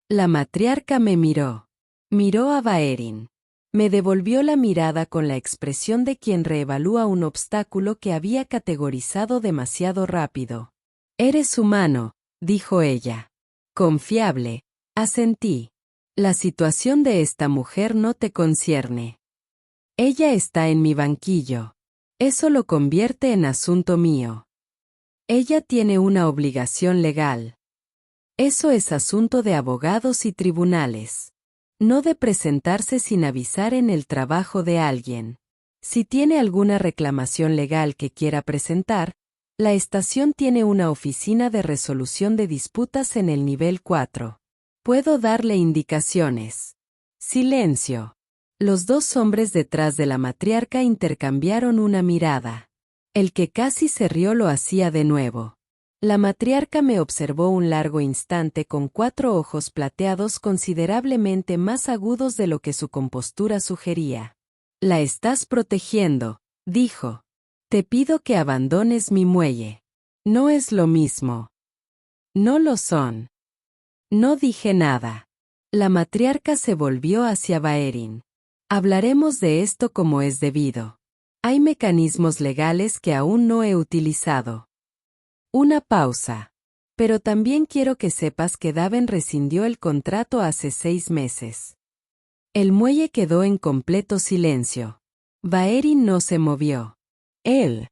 La matriarca me miró. Miró a Baerin. Me devolvió la mirada con la expresión de quien reevalúa un obstáculo que había categorizado demasiado rápido. Eres humano, dijo ella. Confiable, asentí. La situación de esta mujer no te concierne. Ella está en mi banquillo. Eso lo convierte en asunto mío. Ella tiene una obligación legal. Eso es asunto de abogados y tribunales. No de presentarse sin avisar en el trabajo de alguien. Si tiene alguna reclamación legal que quiera presentar, la estación tiene una oficina de resolución de disputas en el nivel 4. Puedo darle indicaciones. Silencio. Los 2 hombres detrás de la matriarca intercambiaron una mirada. El que casi se rió lo hacía de nuevo. La matriarca me observó un largo instante con 4 ojos plateados considerablemente más agudos de lo que su compostura sugería. La estás protegiendo, dijo. Te pido que abandones mi muelle. No es lo mismo. No lo son. No dije nada. La matriarca se volvió hacia Baerin. Hablaremos de esto como es debido. Hay mecanismos legales que aún no he utilizado. Una pausa. Pero también quiero que sepas que Daven rescindió el contrato hace 6 meses. El muelle quedó en completo silencio. Baerin no se movió. Él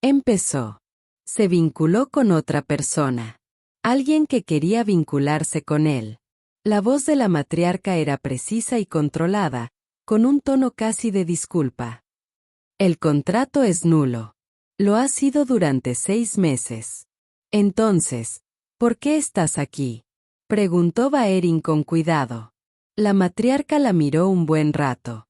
empezó. Se vinculó con otra persona. Alguien que quería vincularse con él. La voz de la matriarca era precisa y controlada, con un tono casi de disculpa. El contrato es nulo. Lo ha sido durante 6 meses. Entonces, ¿por qué estás aquí? Preguntó Baerin con cuidado. La matriarca la miró un buen rato.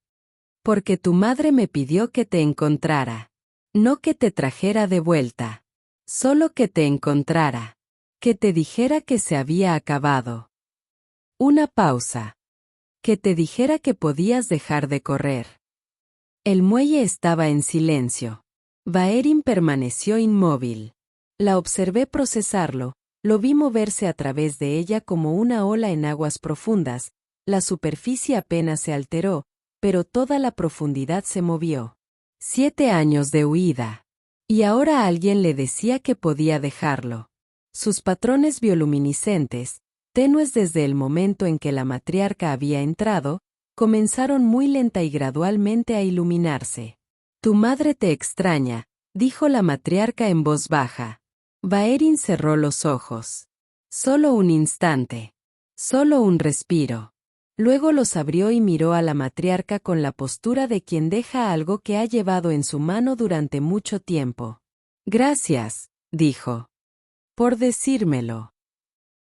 Porque tu madre me pidió que te encontrara. No que te trajera de vuelta. Solo que te encontrara. Que te dijera que se había acabado. Una pausa. Que te dijera que podías dejar de correr. El muelle estaba en silencio. Baerin permaneció inmóvil. La observé procesarlo, lo vi moverse a través de ella como una ola en aguas profundas, la superficie apenas se alteró, pero toda la profundidad se movió. 7 años de huida. Y ahora alguien le decía que podía dejarlo. Sus patrones bioluminiscentes, tenues desde el momento en que la matriarca había entrado, comenzaron muy lenta y gradualmente a iluminarse. Tu madre te extraña, dijo la matriarca en voz baja. Baerin cerró los ojos. Solo un instante. Solo un respiro. Luego los abrió y miró a la matriarca con la postura de quien deja algo que ha llevado en su mano durante mucho tiempo. Gracias, dijo. Por decírmelo.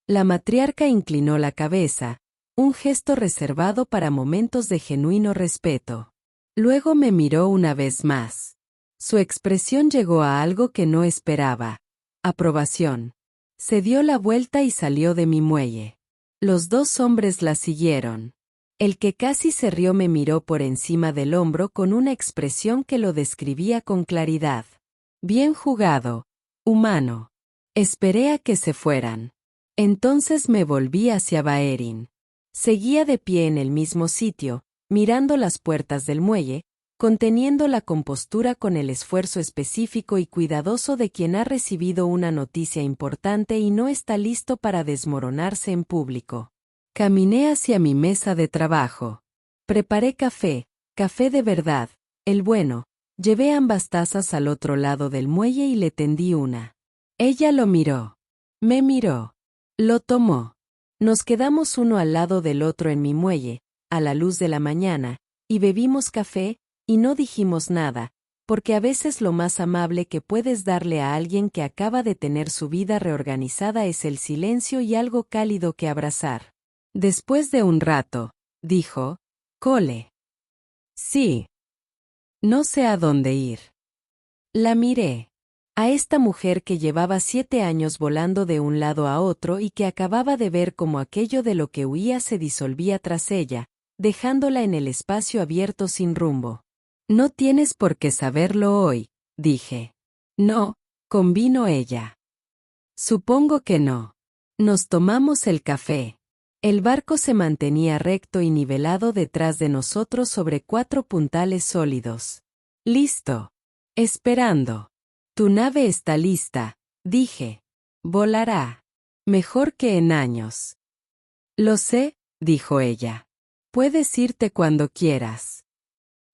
La matriarca inclinó la cabeza, un gesto reservado para momentos de genuino respeto. Luego me miró una vez más. Su expresión llegó a algo que no esperaba. Aprobación. Se dio la vuelta y salió de mi muelle. Los 2 hombres la siguieron. El que casi se rió me miró por encima del hombro con una expresión que lo describía con claridad. Bien jugado, humano. Esperé a que se fueran. Entonces me volví hacia Baerin. Seguía de pie en el mismo sitio, mirando las puertas del muelle, conteniendo la compostura con el esfuerzo específico y cuidadoso de quien ha recibido una noticia importante y no está listo para desmoronarse en público. Caminé hacia mi mesa de trabajo. Preparé café de verdad, el bueno. Llevé ambas tazas al otro lado del muelle y le tendí una. Ella lo miró. Me miró. Lo tomó. Nos quedamos uno al lado del otro en mi muelle, a la luz de la mañana, y bebimos café, y no dijimos nada, porque a veces lo más amable que puedes darle a alguien que acaba de tener su vida reorganizada es el silencio y algo cálido que abrazar. Después de un rato, dijo, Cole. Sí. No sé a dónde ir. La miré. A esta mujer que llevaba 7 años volando de un lado a otro y que acababa de ver cómo aquello de lo que huía se disolvía tras ella, dejándola en el espacio abierto sin rumbo. No tienes por qué saberlo hoy, dije. No, convino ella. Supongo que no. Nos tomamos el café. El barco se mantenía recto y nivelado detrás de nosotros sobre 4 puntales sólidos. Listo. Esperando. Tu nave está lista, dije. Volará. Mejor que en años. Lo sé, dijo ella. Puedes irte cuando quieras.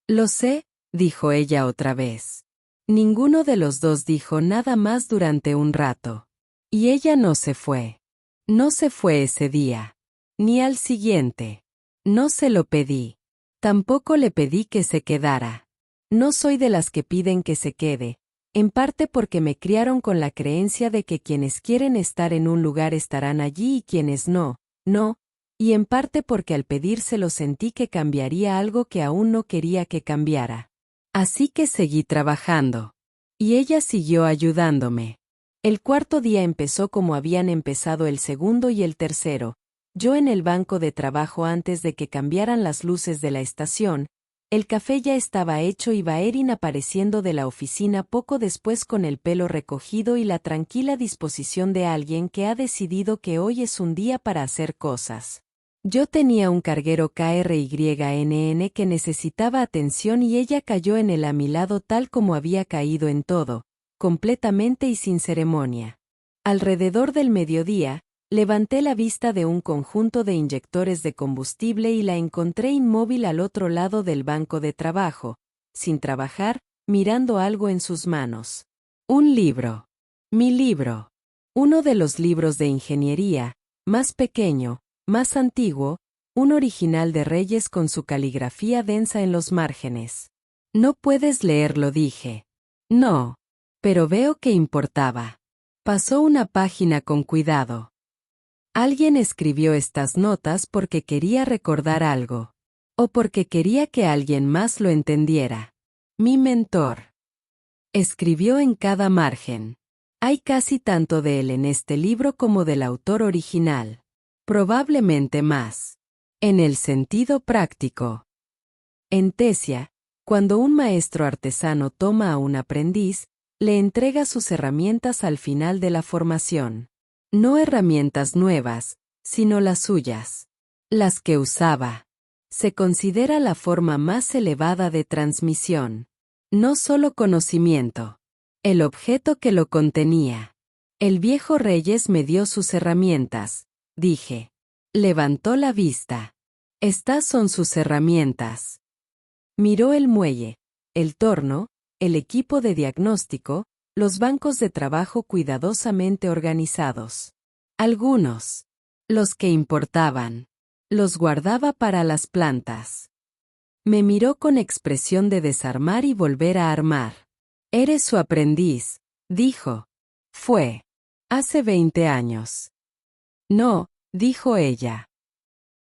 Lo sé, dijo ella otra vez. Ninguno de los dos dijo nada más durante un rato. Y ella no se fue. No se fue ese día. Ni al siguiente. No se lo pedí. Tampoco le pedí que se quedara. No soy de las que piden que se quede. En parte porque me criaron con la creencia de que quienes quieren estar en un lugar estarán allí y quienes no, no, y en parte porque al pedírselo sentí que cambiaría algo que aún no quería que cambiara. Así que seguí trabajando. Y ella siguió ayudándome. El 4.º día empezó como habían empezado el 2.º y el 3.º, yo en el banco de trabajo antes de que cambiaran las luces de la estación. El café ya estaba hecho y Baerin apareciendo de la oficina poco después con el pelo recogido y la tranquila disposición de alguien que ha decidido que hoy es un día para hacer cosas. Yo tenía un carguero KRYNN que necesitaba atención y ella cayó en él a mi lado tal como había caído en todo, completamente y sin ceremonia. Alrededor del mediodía, levanté la vista de un conjunto de inyectores de combustible y la encontré inmóvil al otro lado del banco de trabajo, sin trabajar, mirando algo en sus manos. Un libro. Mi libro. Uno de los libros de ingeniería, más pequeño, más antiguo, un original de Reyes con su caligrafía densa en los márgenes. No puedes leerlo, dije. No. Pero veo que importaba. Pasó una página con cuidado. Alguien escribió estas notas porque quería recordar algo. O porque quería que alguien más lo entendiera. Mi mentor. Escribió en cada margen. Hay casi tanto de él en este libro como del autor original. Probablemente más. En el sentido práctico. En Tesia, cuando un maestro artesano toma a un aprendiz, le entrega sus herramientas al final de la formación. No herramientas nuevas, sino las suyas. Las que usaba. Se considera la forma más elevada de transmisión. No solo conocimiento. El objeto que lo contenía. El viejo Reyes me dio sus herramientas, dije. Levantó la vista. Estas son sus herramientas. Miró el muelle, el torno, el equipo de diagnóstico, los bancos de trabajo cuidadosamente organizados. Algunos. Los que importaban. Los guardaba para las plantas. Me miró con expresión de desarmar y volver a armar. Eres su aprendiz, dijo. Fue. Hace 20 años. No, dijo ella.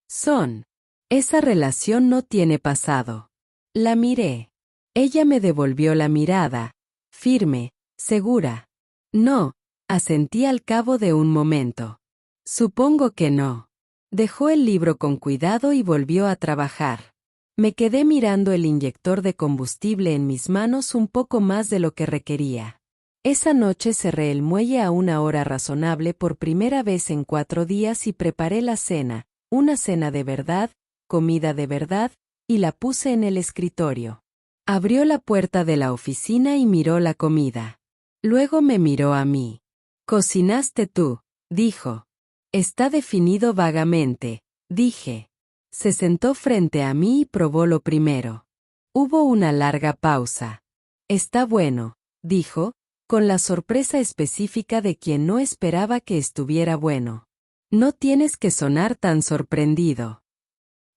Son. Esa relación no tiene pasado. La miré. Ella me devolvió la mirada, firme, segura. No, asentí al cabo de un momento. Supongo que no. Dejó el libro con cuidado y volvió a trabajar. Me quedé mirando el inyector de combustible en mis manos un poco más de lo que requería. Esa noche cerré el muelle a una hora razonable por primera vez en 4 días y preparé la cena, una cena de verdad, comida de verdad, y la puse en el escritorio. Abrió la puerta de la oficina y miró la comida. Luego me miró a mí. «Cocinaste tú», dijo. «Está definido vagamente», dije. Se sentó frente a mí y probó lo primero. Hubo una larga pausa. «Está bueno», dijo, con la sorpresa específica de quien no esperaba que estuviera bueno. «No tienes que sonar tan sorprendido».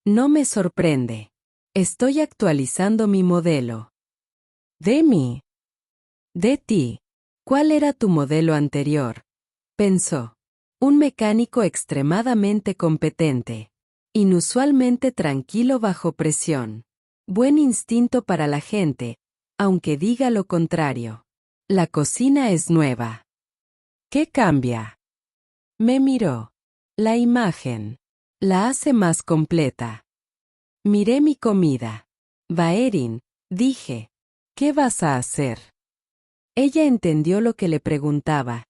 «No me sorprende. Estoy actualizando mi modelo». «¿De mí?» «De ti. ¿Cuál era tu modelo anterior?», pensó. Un mecánico extremadamente competente. Inusualmente tranquilo bajo presión. Buen instinto para la gente, aunque diga lo contrario. La cocina es nueva. ¿Qué cambia? Me miró. La imagen. La hace más completa. Miré mi comida. Baerin, dije. ¿Qué vas a hacer? Ella entendió lo que le preguntaba.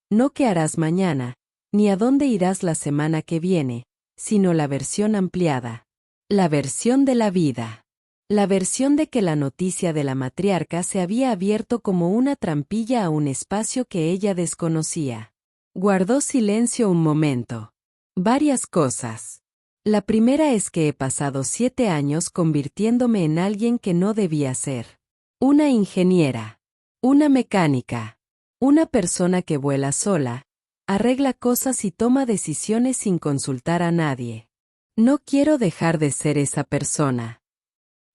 No qué harás mañana, ni a dónde irás la semana que viene, sino la versión ampliada. La versión de la vida. La versión de que la noticia de la matriarca se había abierto como una trampilla a un espacio que ella desconocía. Guardó silencio un momento. Varias cosas. La primera es que he pasado 7 años convirtiéndome en alguien que no debía ser. Una ingeniera. Una mecánica. Una persona que vuela sola, arregla cosas y toma decisiones sin consultar a nadie. No quiero dejar de ser esa persona.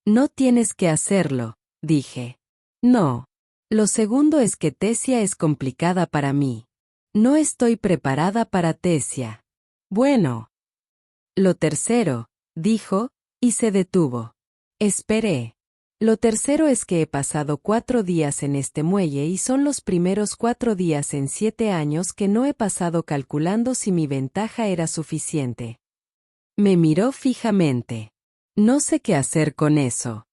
No tienes que hacerlo, dije. No. Lo segundo es que Tesia es complicada para mí. No estoy preparada para Tesia. Bueno. Lo tercero, dijo, y se detuvo. Esperé. Lo tercero es que he pasado 4 días en este muelle y son los primeros 4 días en 7 años que no he pasado calculando si mi ventaja era suficiente. Me miró fijamente. No sé qué hacer con eso.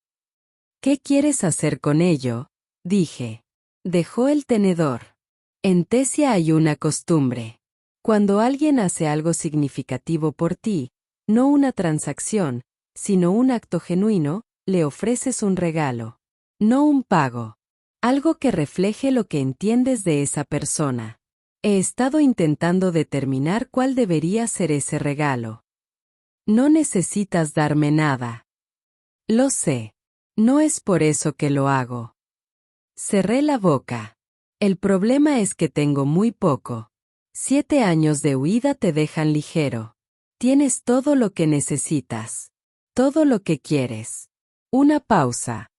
¿Qué quieres hacer con ello? Dije. Dejó el tenedor. En Tesia hay una costumbre. Cuando alguien hace algo significativo por ti, no una transacción, sino un acto genuino, le ofreces un regalo. No un pago. Algo que refleje lo que entiendes de esa persona. He estado intentando determinar cuál debería ser ese regalo. No necesitas darme nada. Lo sé. No es por eso que lo hago. Cerré la boca. El problema es que tengo muy poco. 7 años de huida te dejan ligero. Tienes todo lo que necesitas. Todo lo que quieres. Una pausa.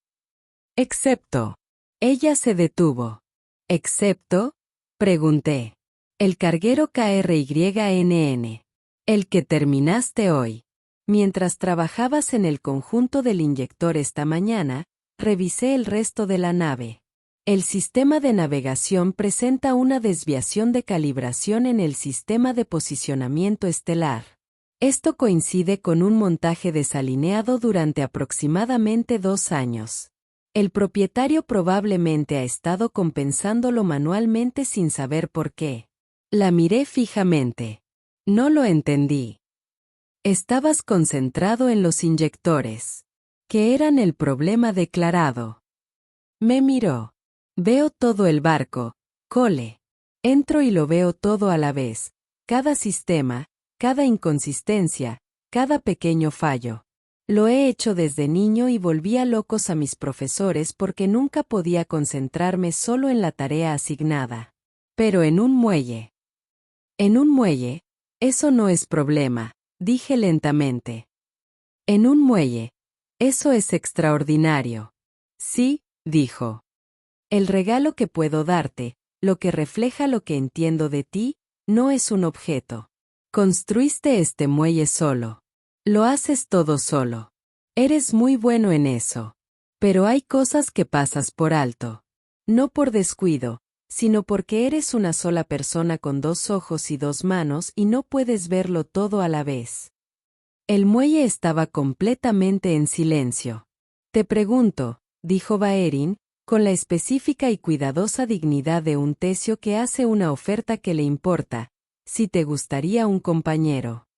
Excepto. Ella se detuvo. ¿Excepto? Pregunté. El carguero KRYNN. El que terminaste hoy. Mientras trabajabas en el conjunto del inyector esta mañana, revisé el resto de la nave. El sistema de navegación presenta una desviación de calibración en el sistema de posicionamiento estelar. Esto coincide con un montaje desalineado durante aproximadamente 2 años. El propietario probablemente ha estado compensándolo manualmente sin saber por qué. La miré fijamente. No lo entendí. Estabas concentrado en los inyectores, que eran el problema declarado. Me miró. Veo todo el barco, Cole. Entro y lo veo todo a la vez, cada sistema, cada inconsistencia, cada pequeño fallo. Lo he hecho desde niño y volvía locos a mis profesores porque nunca podía concentrarme solo en la tarea asignada. Pero en un muelle. En un muelle, eso no es problema, dije lentamente. En un muelle, eso es extraordinario. Sí, dijo. El regalo que puedo darte, lo que refleja lo que entiendo de ti, no es un objeto. Construiste este muelle solo. Lo haces todo solo. Eres muy bueno en eso. Pero hay cosas que pasas por alto. No por descuido, sino porque eres una sola persona con 2 ojos y 2 manos y no puedes verlo todo a la vez. El muelle estaba completamente en silencio. Te pregunto, dijo Baerin, con la específica y cuidadosa dignidad de un tecio que hace una oferta que le importa, si te gustaría un compañero.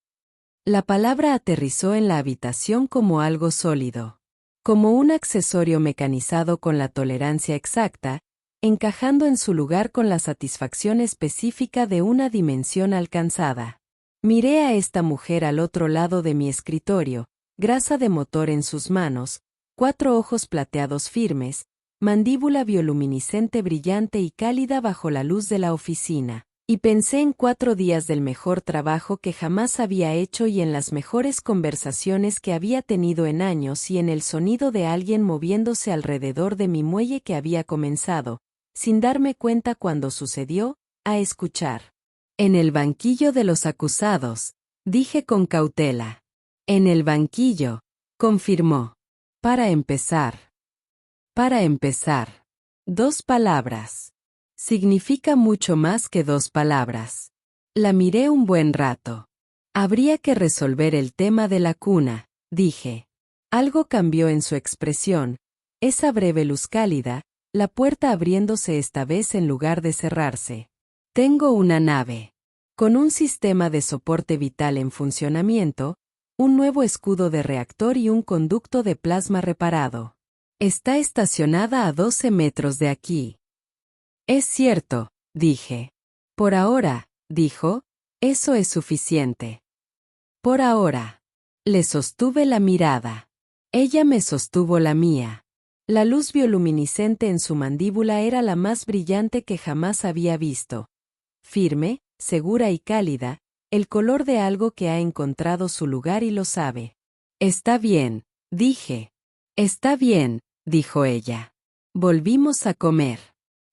La palabra aterrizó en la habitación como algo sólido, como un accesorio mecanizado con la tolerancia exacta, encajando en su lugar con la satisfacción específica de una dimensión alcanzada. Miré a esta mujer al otro lado de mi escritorio, grasa de motor en sus manos, 4 ojos plateados firmes, mandíbula bioluminiscente brillante y cálida bajo la luz de la oficina. Y pensé en 4 días del mejor trabajo que jamás había hecho y en las mejores conversaciones que había tenido en años y en el sonido de alguien moviéndose alrededor de mi muelle que había comenzado, sin darme cuenta cuando sucedió, a escuchar. En el banquillo de los acusados, dije con cautela. En el banquillo, confirmó. Para empezar. Para empezar. 2 palabras. Significa mucho más que 2 palabras. La miré un buen rato. Habría que resolver el tema de la cuna, dije. Algo cambió en su expresión, esa breve luz cálida, la puerta abriéndose esta vez en lugar de cerrarse. Tengo una nave. Con un sistema de soporte vital en funcionamiento, un nuevo escudo de reactor y un conducto de plasma reparado. Está estacionada a 12 metros de aquí. Es cierto, dije. Por ahora, dijo, eso es suficiente. Por ahora. Le sostuve la mirada. Ella me sostuvo la mía. La luz bioluminiscente en su mandíbula era la más brillante que jamás había visto. Firme, segura y cálida, el color de algo que ha encontrado su lugar y lo sabe. Está bien, dije. Está bien, dijo ella. Volvimos a comer.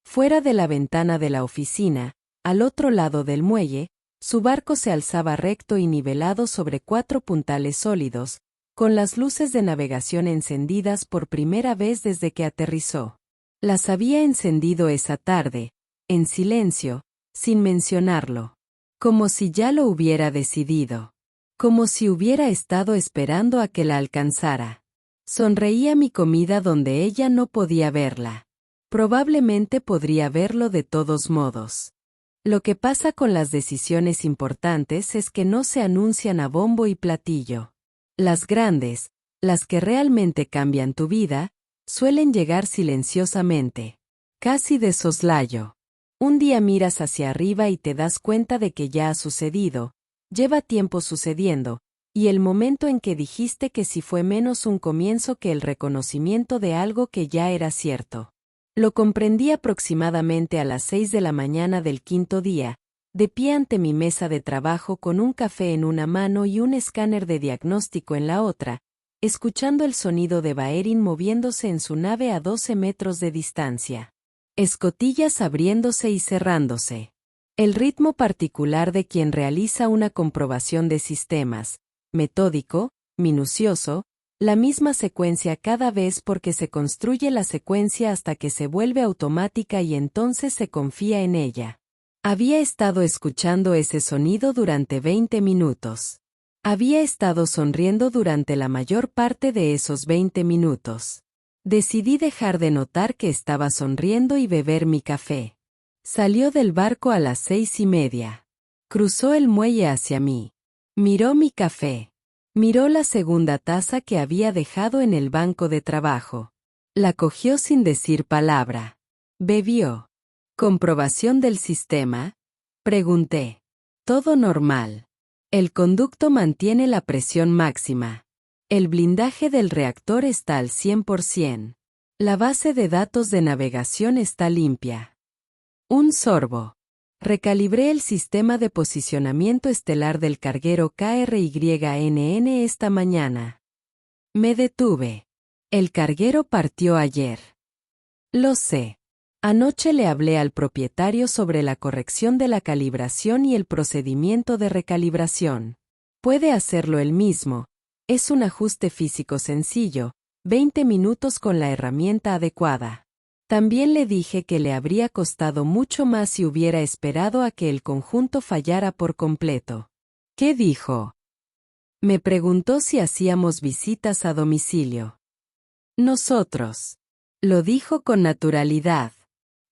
Fuera de la ventana de la oficina, al otro lado del muelle, su barco se alzaba recto y nivelado sobre 4 puntales sólidos, con las luces de navegación encendidas por primera vez desde que aterrizó. Las había encendido esa tarde, en silencio, sin mencionarlo. Como si ya lo hubiera decidido. Como si hubiera estado esperando a que la alcanzara. Sonreía mi comida donde ella no podía verla. Probablemente podría verlo de todos modos. Lo que pasa con las decisiones importantes es que no se anuncian a bombo y platillo. Las grandes, las que realmente cambian tu vida, suelen llegar silenciosamente. Casi de soslayo. Un día miras hacia arriba y te das cuenta de que ya ha sucedido, lleva tiempo sucediendo, y el momento en que dijiste que sí fue menos un comienzo que el reconocimiento de algo que ya era cierto. Lo comprendí aproximadamente a las 6 de la mañana del 5.º día, de pie ante mi mesa de trabajo con un café en una mano y un escáner de diagnóstico en la otra, escuchando el sonido de Baerin moviéndose en su nave a 12 metros de distancia. Escotillas abriéndose y cerrándose. El ritmo particular de quien realiza una comprobación de sistemas, metódico, minucioso, la misma secuencia cada vez porque se construye la secuencia hasta que se vuelve automática y entonces se confía en ella. Había estado escuchando ese sonido durante 20 minutos. Había estado sonriendo durante la mayor parte de esos 20 minutos. Decidí dejar de notar que estaba sonriendo y beber mi café. Salió del barco a las 6:30. Cruzó el muelle hacia mí. Miró mi café. Miró la segunda taza que había dejado en el banco de trabajo. La cogió sin decir palabra. Bebió. ¿Comprobación del sistema? Pregunté. Todo normal. El conducto mantiene la presión máxima. El blindaje del reactor está al 100%. La base de datos de navegación está limpia. Un sorbo. Recalibré el sistema de posicionamiento estelar del carguero KRYNN esta mañana. Me detuve. El carguero partió ayer. Lo sé. Anoche le hablé al propietario sobre la corrección de la calibración y el procedimiento de recalibración. Puede hacerlo él mismo. Es un ajuste físico sencillo, 20 minutos con la herramienta adecuada. También le dije que le habría costado mucho más si hubiera esperado a que el conjunto fallara por completo. ¿Qué dijo? Me preguntó si hacíamos visitas a domicilio. Nosotros. Lo dijo con naturalidad,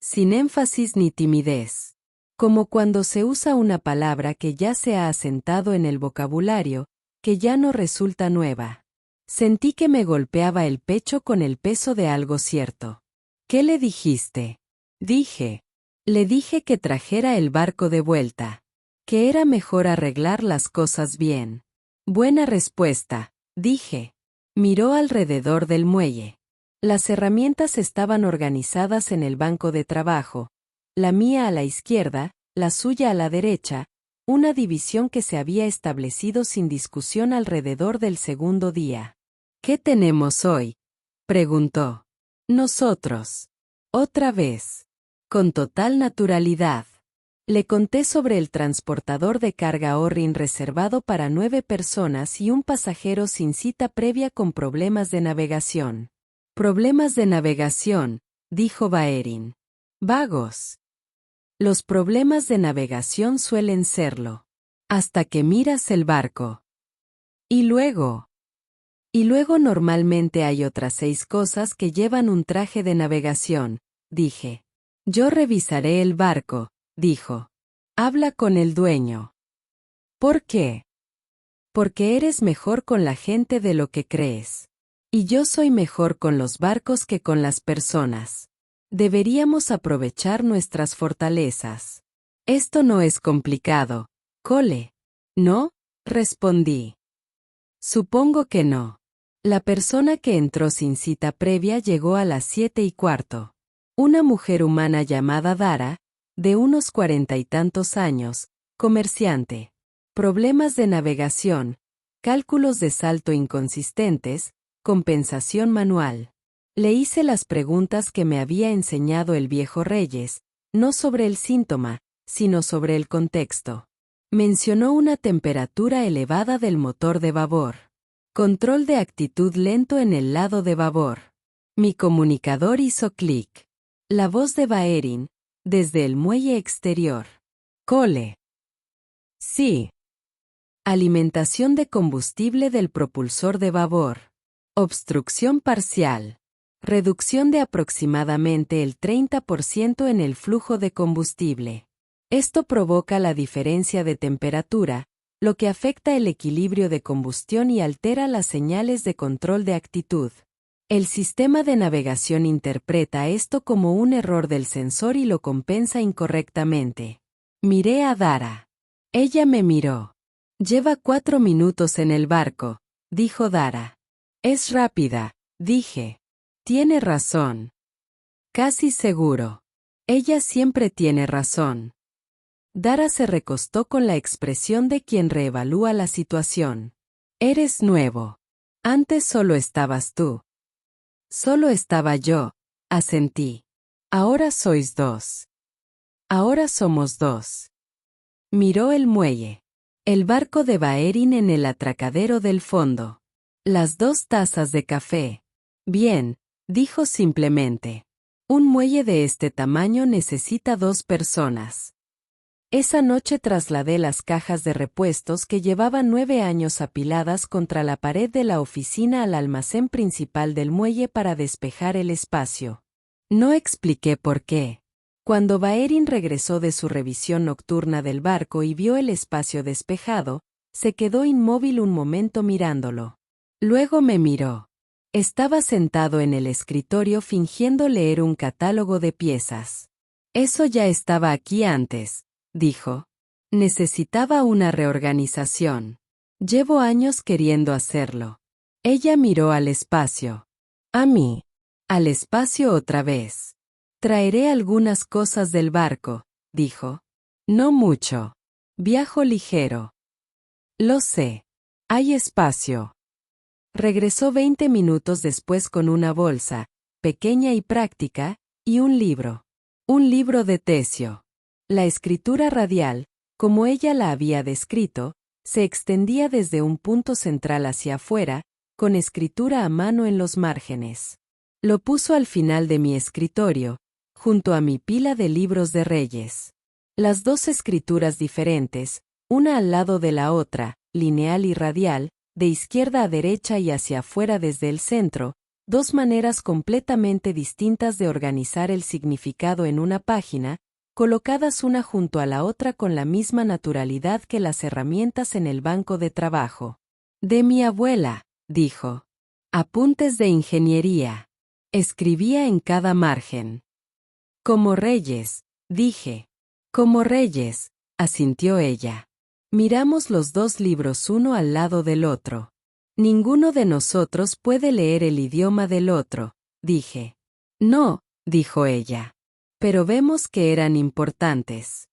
sin énfasis ni timidez. Como cuando se usa una palabra que ya se ha asentado en el vocabulario, que ya no resulta nueva. Sentí que me golpeaba el pecho con el peso de algo cierto. ¿Qué le dijiste? Dije. Le dije que trajera el barco de vuelta. Que era mejor arreglar las cosas bien. Buena respuesta, dije. Miró alrededor del muelle. Las herramientas estaban organizadas en el banco de trabajo. La mía a la izquierda, la suya a la derecha, una división que se había establecido sin discusión alrededor del segundo día. ¿Qué tenemos hoy? Preguntó. Nosotros. Otra vez. Con total naturalidad. Le conté sobre el transportador de carga Orrin reservado para 9 personas y un pasajero sin cita previa con problemas de navegación. Problemas de navegación, dijo Baerin. Vagos. Los problemas de navegación suelen serlo. Hasta que miras el barco. Y luego normalmente hay otras 6 cosas que llevan un traje de navegación, dije. Yo revisaré el barco, dijo. Habla con el dueño. ¿Por qué? Porque eres mejor con la gente de lo que crees. Y yo soy mejor con los barcos que con las personas. Deberíamos aprovechar nuestras fortalezas. Esto no es complicado, Cole. ¿No? Respondí. Supongo que no. La persona que entró sin cita previa llegó a las 7:15. Una mujer humana llamada Dara, de unos 40 y tantos años, comerciante. Problemas de navegación, cálculos de salto inconsistentes, compensación manual. Le hice las preguntas que me había enseñado el viejo Reyes, no sobre el síntoma, sino sobre el contexto. Mencionó una temperatura elevada del motor de babor. Control de actitud lento en el lado de babor. Mi comunicador hizo clic. La voz de Baerin, desde el muelle exterior. Cole. Sí. Alimentación de combustible del propulsor de babor. Obstrucción parcial. Reducción de aproximadamente el 30% en el flujo de combustible. Esto provoca la diferencia de temperatura, lo que afecta el equilibrio de combustión y altera las señales de control de actitud. El sistema de navegación interpreta esto como un error del sensor y lo compensa incorrectamente. Miré a Dara. Ella me miró. Lleva 4 minutos en el barco, dijo Dara. Es rápida, dije. Tiene razón. Casi seguro. Ella siempre tiene razón. Dara se recostó con la expresión de quien reevalúa la situación. Eres nuevo. Antes solo estabas tú. Solo estaba yo, asentí. Ahora sois 2. Ahora somos 2. Miró el muelle. El barco de Baerin en el atracadero del fondo. Las 2 tazas de café. Bien, dijo simplemente. Un muelle de este tamaño necesita 2 personas. Esa noche trasladé las cajas de repuestos que llevaban 9 años apiladas contra la pared de la oficina al almacén principal del muelle para despejar el espacio. No expliqué por qué. Cuando Baerin regresó de su revisión nocturna del barco y vio el espacio despejado, se quedó inmóvil un momento mirándolo. Luego me miró. Estaba sentado en el escritorio fingiendo leer un catálogo de piezas. Eso ya estaba aquí antes, dijo. Necesitaba una reorganización. Llevo años queriendo hacerlo. Ella miró al espacio. A mí. Al espacio otra vez. Traeré algunas cosas del barco, dijo. No mucho. Viajo ligero. Lo sé. Hay espacio. Regresó 20 minutos después con una bolsa, pequeña y práctica, y un libro. Un libro de Tesio. La escritura radial, como ella la había descrito, se extendía desde un punto central hacia afuera, con escritura a mano en los márgenes. Lo puso al final de mi escritorio, junto a mi pila de libros de reyes. Las 2 escrituras diferentes, una al lado de la otra, lineal y radial, de izquierda a derecha y hacia afuera desde el centro, 2 maneras completamente distintas de organizar el significado en una página, colocadas una junto a la otra con la misma naturalidad que las herramientas en el banco de trabajo. De mi abuela, dijo. Apuntes de ingeniería. Escribía en cada margen. Como reyes, dije. Como reyes, asintió ella. Miramos los 2 libros uno al lado del otro. Ninguno de nosotros puede leer el idioma del otro, dije. No, dijo ella. Pero vemos que eran importantes.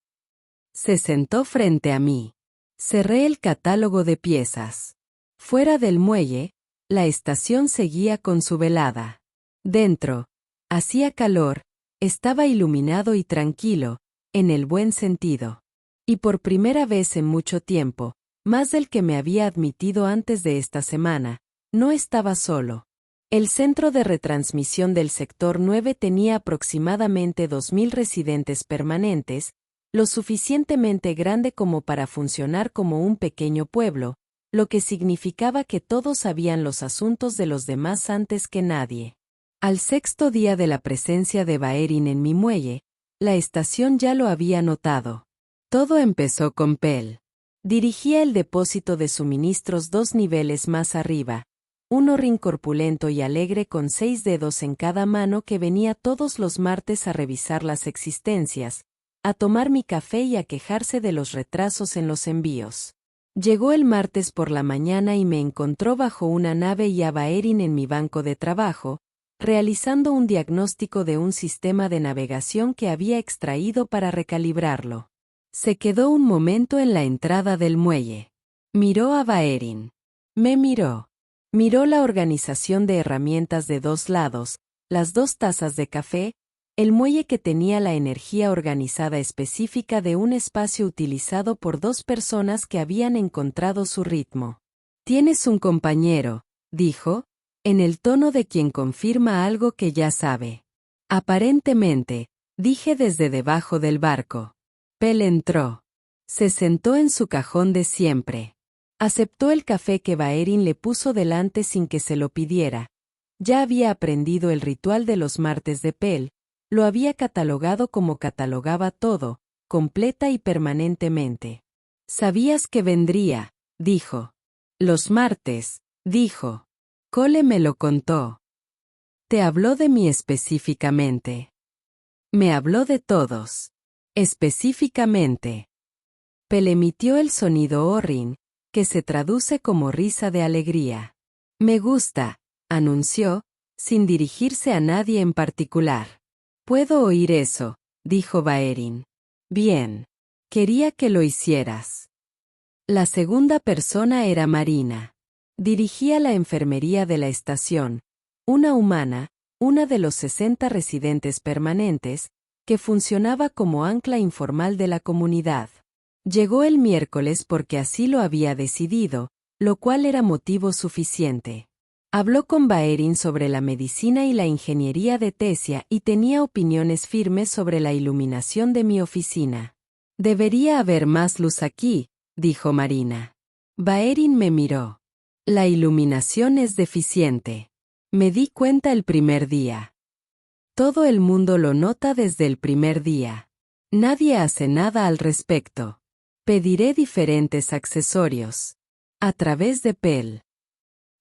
Se sentó frente a mí. Cerré el catálogo de piezas. Fuera del muelle, la estación seguía con su velada. Dentro, hacía calor, estaba iluminado y tranquilo, en el buen sentido. Y por primera vez en mucho tiempo, más del que me había admitido antes de esta semana, no estaba solo. El centro de retransmisión del sector 9 tenía aproximadamente 2000 residentes permanentes, lo suficientemente grande como para funcionar como un pequeño pueblo, lo que significaba que todos sabían los asuntos de los demás antes que nadie. Al 6º día de la presencia de Baerin en mi muelle, la estación ya lo había notado. Todo empezó con Pell. Dirigía el depósito de suministros 2 niveles más arriba, un horrín corpulento y alegre con 6 dedos en cada mano que venía todos los martes a revisar las existencias, a tomar mi café y a quejarse de los retrasos en los envíos. Llegó el martes por la mañana y me encontró bajo una nave y a Baerin en mi banco de trabajo, realizando un diagnóstico de un sistema de navegación que había extraído para recalibrarlo. Se quedó un momento en la entrada del muelle. Miró a Baerin. Me miró. Miró la organización de herramientas de 2 lados, las 2 tazas de café, el muelle que tenía la energía organizada específica de un espacio utilizado por 2 personas que habían encontrado su ritmo. Tienes un compañero, dijo, en el tono de quien confirma algo que ya sabe. Aparentemente, dije desde debajo del barco. Pell entró. Se sentó en su cajón de siempre. Aceptó el café que Baerin le puso delante sin que se lo pidiera. Ya había aprendido el ritual de los martes de Pell, lo había catalogado como catalogaba todo, completa y permanentemente. Sabías que vendría, dijo. Los martes, dijo. Cole me lo contó. Te habló de mí específicamente. Me habló de todos. Específicamente. Pell emitió el sonido horrín, que se traduce como risa de alegría. Me gusta, anunció, sin dirigirse a nadie en particular. Puedo oír eso, dijo Baerin. Bien. Quería que lo hicieras. La segunda persona era Marina. Dirigía la enfermería de la estación, una humana, una de los 60 residentes permanentes, que funcionaba como ancla informal de la comunidad. Llegó el miércoles porque así lo había decidido, lo cual era motivo suficiente. Habló con Baerin sobre la medicina y la ingeniería de Tesia y tenía opiniones firmes sobre la iluminación de mi oficina. Debería haber más luz aquí, dijo Marina. Baerin me miró. La iluminación es deficiente. Me di cuenta el primer día. Todo el mundo lo nota desde el primer día. Nadie hace nada al respecto. Pediré diferentes accesorios. A través de Pel.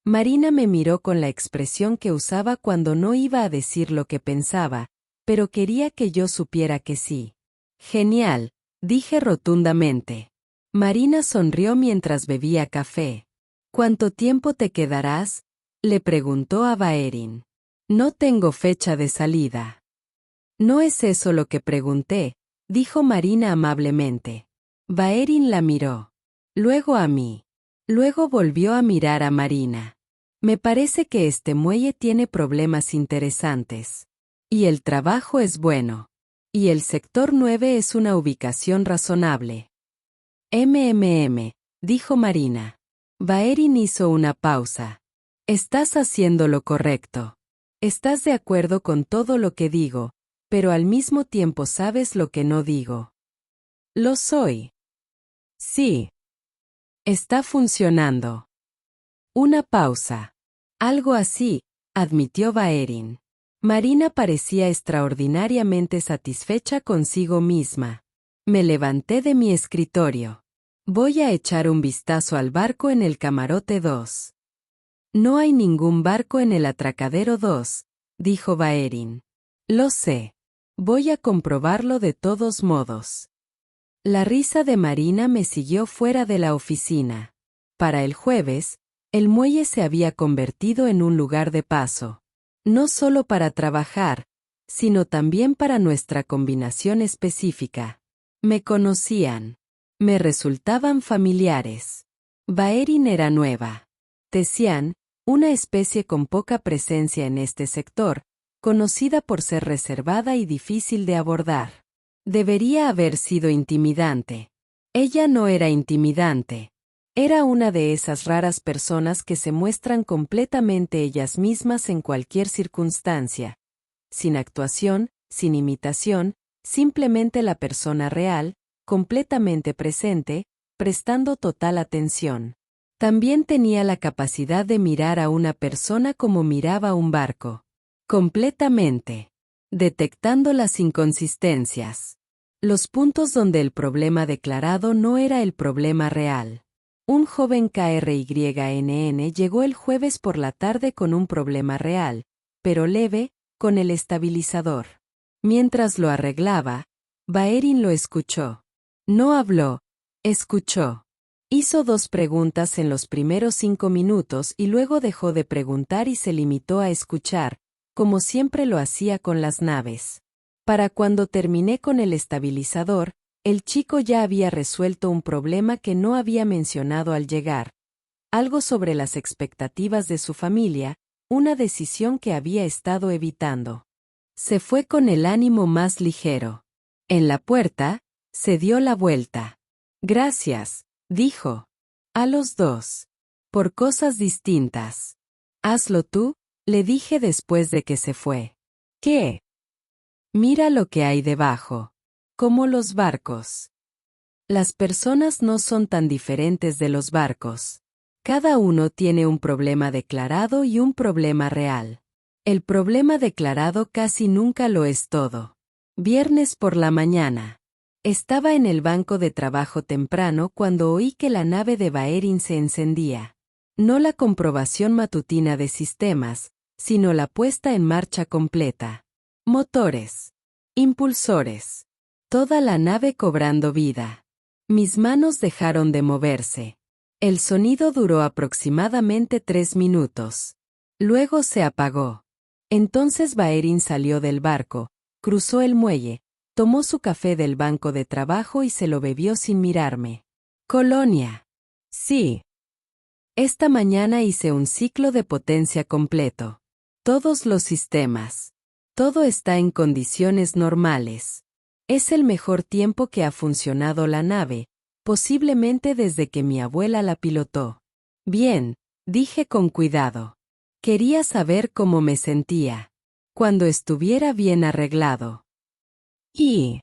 Marina me miró con la expresión que usaba cuando no iba a decir lo que pensaba, pero quería que yo supiera que sí. Genial, dije rotundamente. Marina sonrió mientras bebía café. ¿Cuánto tiempo te quedarás?, le preguntó a Baerin. No tengo fecha de salida. No es eso lo que pregunté, dijo Marina amablemente. Baerin la miró. Luego a mí. Luego volvió a mirar a Marina. Me parece que este muelle tiene problemas interesantes. Y el trabajo es bueno. Y el sector 9 es una ubicación razonable. Dijo Marina. Baerin hizo una pausa. Estás haciendo lo correcto. Estás de acuerdo con todo lo que digo, pero al mismo tiempo sabes lo que no digo. Lo soy. Sí. Está funcionando. Una pausa. Algo así, admitió Baerin. Marina parecía extraordinariamente satisfecha consigo misma. Me levanté de mi escritorio. Voy a echar un vistazo al barco en el camarote 2. No hay ningún barco en el atracadero 2, dijo Baerin. Lo sé. Voy a comprobarlo de todos modos. La risa de Marina me siguió fuera de la oficina. Para el jueves, el muelle se había convertido en un lugar de paso. No solo para trabajar, sino también para nuestra combinación específica. Me conocían. Me resultaban familiares. Baerin era nueva. Tesian, una especie con poca presencia en este sector, conocida por ser reservada y difícil de abordar. Debería haber sido intimidante. Ella no era intimidante. Era una de esas raras personas que se muestran completamente ellas mismas en cualquier circunstancia. Sin actuación, sin imitación, simplemente la persona real, completamente presente, prestando total atención. También tenía la capacidad de mirar a una persona como miraba un barco. Completamente. Detectando las inconsistencias. Los puntos donde el problema declarado no era el problema real. Un joven KRYNN llegó el jueves por la tarde con un problema real, pero leve, con el estabilizador. Mientras lo arreglaba, Baerin lo escuchó. No habló, escuchó. Hizo 2 preguntas en los primeros 5 minutos y luego dejó de preguntar y se limitó a escuchar, como siempre lo hacía con las naves. Para cuando terminé con el estabilizador, el chico ya había resuelto un problema que no había mencionado al llegar. Algo sobre las expectativas de su familia, una decisión que había estado evitando. Se fue con el ánimo más ligero. En la puerta, se dio la vuelta. Gracias, dijo. A los 2. Por cosas distintas. Hazlo tú, le dije después de que se fue. ¿Qué? Mira lo que hay debajo. Como los barcos. Las personas no son tan diferentes de los barcos. Cada uno tiene un problema declarado y un problema real. El problema declarado casi nunca lo es todo. Viernes por la mañana. Estaba en el banco de trabajo temprano cuando oí que la nave de Baerin se encendía. No la comprobación matutina de sistemas, sino la puesta en marcha completa. Motores. Impulsores. Toda la nave cobrando vida. Mis manos dejaron de moverse. El sonido duró aproximadamente 3 minutos. Luego se apagó. Entonces Baerin salió del barco, cruzó el muelle, tomó su café del banco de trabajo y se lo bebió sin mirarme. Colonia. Sí. Esta mañana hice un ciclo de potencia completo. Todos los sistemas. Todo está en condiciones normales. Es el mejor tiempo que ha funcionado la nave, posiblemente desde que mi abuela la pilotó. Bien, dije con cuidado. Quería saber cómo me sentía cuando estuviera bien arreglado. Y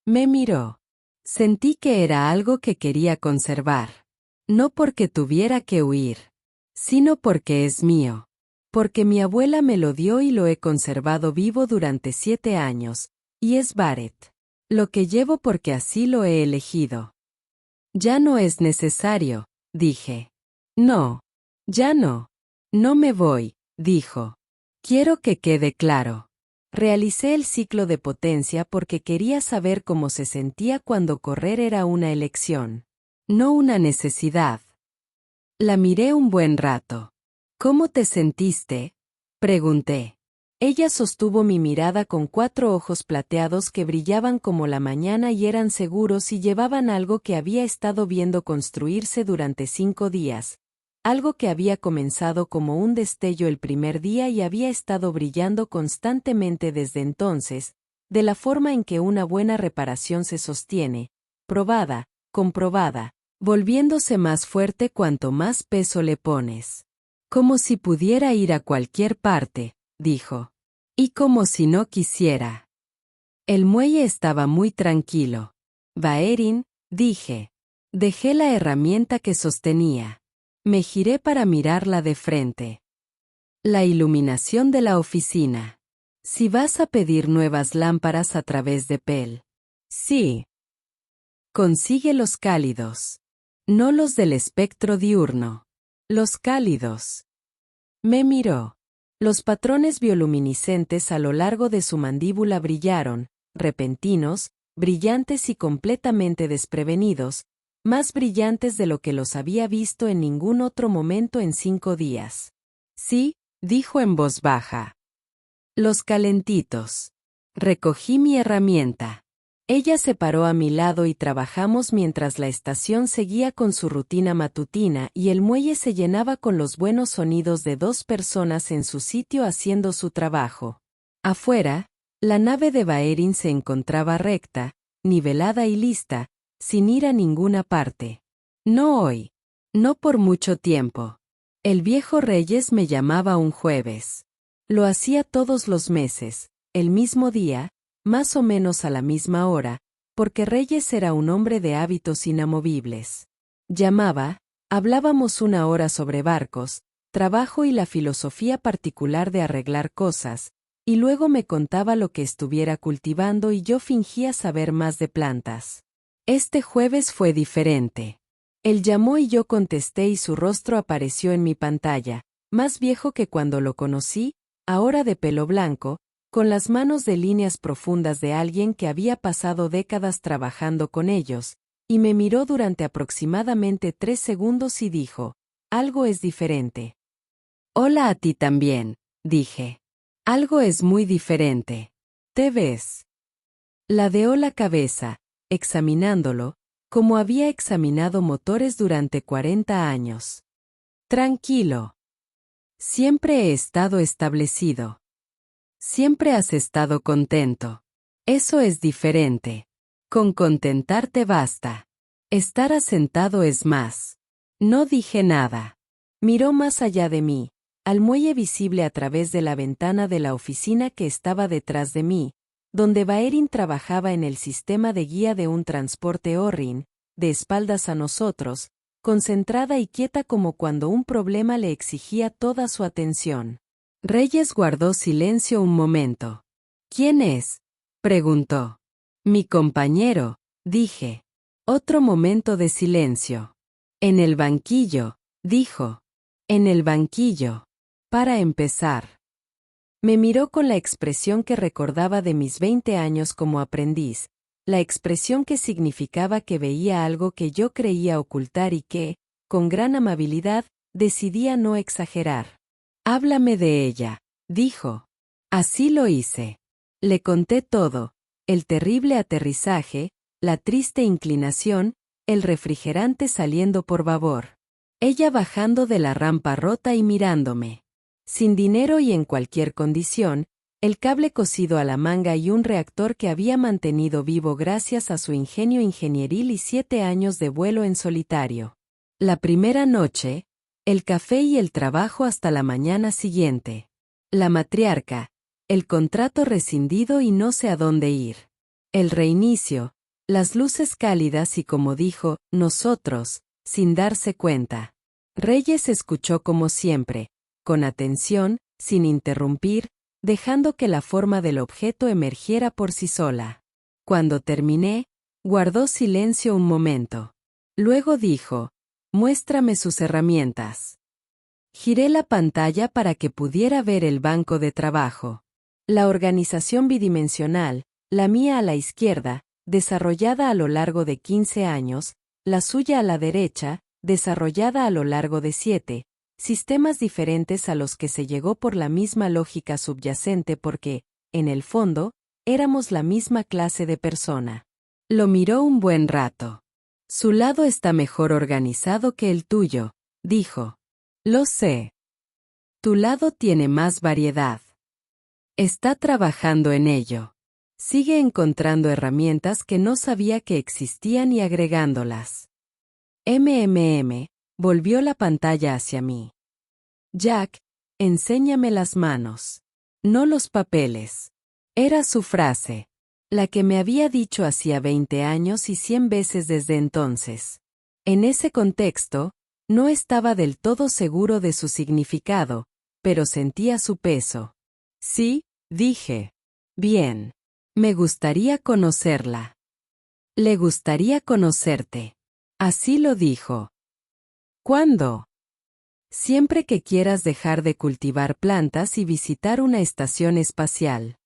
me miró. Sentí que era algo que quería conservar. No porque tuviera que huir, sino porque es mío. Porque mi abuela me lo dio y lo he conservado vivo durante 7 años, y es Barrett. Lo que llevo porque así lo he elegido. Ya no es necesario, dije. No. Ya no. No me voy, dijo. Quiero que quede claro. Realicé el ciclo de potencia porque quería saber cómo se sentía cuando correr era una elección, no una necesidad. La miré un buen rato. ¿Cómo te sentiste? Pregunté. Ella sostuvo mi mirada con 4 ojos plateados que brillaban como la mañana y eran seguros y llevaban algo que había estado viendo construirse durante 5 días. Algo que había comenzado como un destello el primer día y había estado brillando constantemente desde entonces, de la forma en que una buena reparación se sostiene, probada, comprobada, volviéndose más fuerte cuanto más peso le pones. Como si pudiera ir a cualquier parte, dijo. Y como si no quisiera. El muelle estaba muy tranquilo. Baerin, dije. Dejé la herramienta que sostenía. Me giré para mirarla de frente. La iluminación de la oficina. Si vas a pedir nuevas lámparas a través de PEL. Sí. Consigue los cálidos. No los del espectro diurno. Los cálidos. Me miró. Los patrones bioluminiscentes a lo largo de su mandíbula brillaron, repentinos, brillantes y completamente desprevenidos, más brillantes de lo que los había visto en ningún otro momento en 5 días. Sí, dijo en voz baja. Los calentitos. Recogí mi herramienta. Ella se paró a mi lado y trabajamos mientras la estación seguía con su rutina matutina y el muelle se llenaba con los buenos sonidos de 2 personas en su sitio haciendo su trabajo. Afuera, la nave de Baerin se encontraba recta, nivelada y lista, sin ir a ninguna parte. No hoy. No por mucho tiempo. El viejo Reyes me llamaba un jueves. Lo hacía todos los meses, el mismo día, más o menos a la misma hora, porque Reyes era un hombre de hábitos inamovibles. Llamaba, hablábamos 1 hora sobre barcos, trabajo y la filosofía particular de arreglar cosas, y luego me contaba lo que estuviera cultivando y yo fingía saber más de plantas. Este jueves fue diferente. Él llamó y yo contesté y su rostro apareció en mi pantalla, más viejo que cuando lo conocí, ahora de pelo blanco, con las manos de líneas profundas de alguien que había pasado décadas trabajando con ellos, y me miró durante aproximadamente 3 segundos y dijo, algo es diferente. Hola a ti también, dije. Algo es muy diferente. ¿Te ves? Ladeó la cabeza, examinándolo, como había examinado motores durante 40 años. Tranquilo. Siempre he estado establecido. Siempre has estado contento. Eso es diferente. Con contentarte basta. Estar asentado es más. No dije nada. Miró más allá de mí, al muelle visible a través de la ventana de la oficina que estaba detrás de mí, donde Baerin trabajaba en el sistema de guía de un transporte Orrin, de espaldas a nosotros, concentrada y quieta como cuando un problema le exigía toda su atención. Reyes guardó silencio un momento. ¿Quién es? Preguntó. Mi compañero, dije. Otro momento de silencio. En el banquillo, dijo. En el banquillo. Para empezar. Me miró con la expresión que recordaba de mis 20 años como aprendiz, la expresión que significaba que veía algo que yo creía ocultar y que, con gran amabilidad, decidía no exagerar. Háblame de ella, dijo. Así lo hice. Le conté todo, el terrible aterrizaje, la triste inclinación, el refrigerante saliendo por babor. Ella bajando de la rampa rota y mirándome. Sin dinero y en cualquier condición, el cable cosido a la manga y un reactor que había mantenido vivo gracias a su ingenio ingenieril y 7 años de vuelo en solitario. La primera noche, el café y el trabajo hasta la mañana siguiente. La matriarca, el contrato rescindido y no sé a dónde ir. El reinicio, las luces cálidas y como dijo, nosotros, sin darse cuenta. Reyes escuchó como siempre, con atención, sin interrumpir, dejando que la forma del objeto emergiera por sí sola. Cuando terminé, guardó silencio un momento. Luego dijo, muéstrame sus herramientas. Giré la pantalla para que pudiera ver el banco de trabajo. La organización bidimensional, la mía a la izquierda, desarrollada a lo largo de 15 años, la suya a la derecha, desarrollada a lo largo de 7, sistemas diferentes a los que se llegó por la misma lógica subyacente porque, en el fondo, éramos la misma clase de persona. Lo miró un buen rato. Su lado está mejor organizado que el tuyo, dijo. Lo sé. Tu lado tiene más variedad. Está trabajando en ello. Sigue encontrando herramientas que no sabía que existían y agregándolas. Volvió la pantalla hacia mí. Jack, enséñame las manos. No los papeles. Era su frase. La que me había dicho hacía 20 años y 100 veces desde entonces. En ese contexto, no estaba del todo seguro de su significado, pero sentía su peso. Sí, dije. Bien. Me gustaría conocerla. Le gustaría conocerte. Así lo dijo. ¿Cuándo? Siempre que quieras dejar de cultivar plantas y visitar una estación espacial.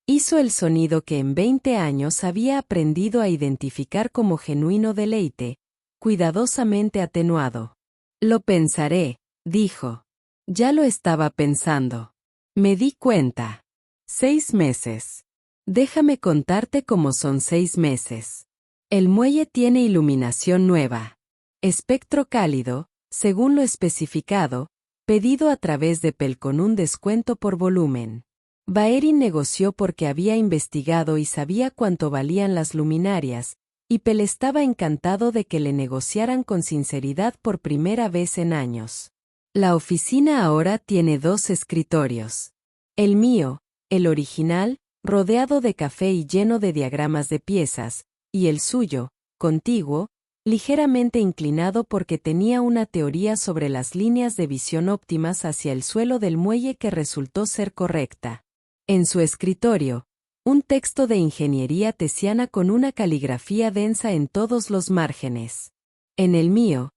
Hizo el sonido que en 20 años había aprendido a identificar como genuino deleite, cuidadosamente atenuado. Lo pensaré, dijo. Ya lo estaba pensando. Me di cuenta. 6 meses. Déjame contarte cómo son 6 meses. El muelle tiene iluminación nueva. Espectro cálido, según lo especificado, pedido a través de Pel con un descuento por volumen. Baerin negoció porque había investigado y sabía cuánto valían las luminarias, y Pel estaba encantado de que le negociaran con sinceridad por primera vez en años. La oficina ahora tiene 2 escritorios. El mío, el original, rodeado de café y lleno de diagramas de piezas, y el suyo, contiguo, ligeramente inclinado porque tenía una teoría sobre las líneas de visión óptimas hacia el suelo del muelle que resultó ser correcta. En su escritorio, un texto de ingeniería tesiana con una caligrafía densa en todos los márgenes. En el mío,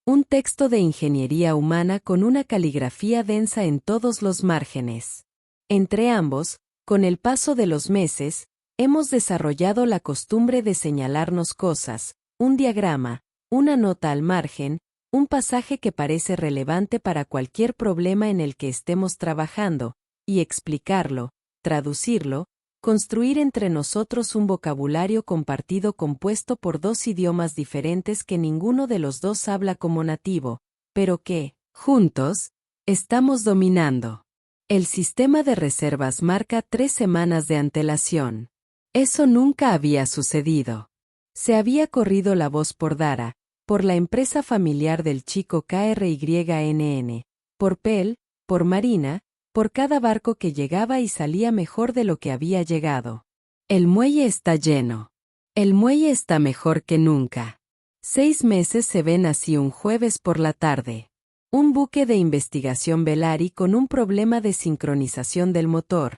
un texto de ingeniería humana con una caligrafía densa en todos los márgenes. Entre ambos, con el paso de los meses, hemos desarrollado la costumbre de señalarnos cosas, un diagrama, una nota al margen, un pasaje que parece relevante para cualquier problema en el que estemos trabajando, y explicarlo, traducirlo, construir entre nosotros un vocabulario compartido compuesto por 2 idiomas diferentes que ninguno de los dos habla como nativo, pero que, juntos, estamos dominando. El sistema de reservas marca 3 semanas de antelación. Eso nunca había sucedido. Se había corrido la voz por Dara, por la empresa familiar del chico KRYNN, por Pel, por Marina, por cada barco que llegaba y salía mejor de lo que había llegado. El muelle está lleno. El muelle está mejor que nunca. 6 meses se ven así un jueves por la tarde. Un buque de investigación Velari con un problema de sincronización del motor.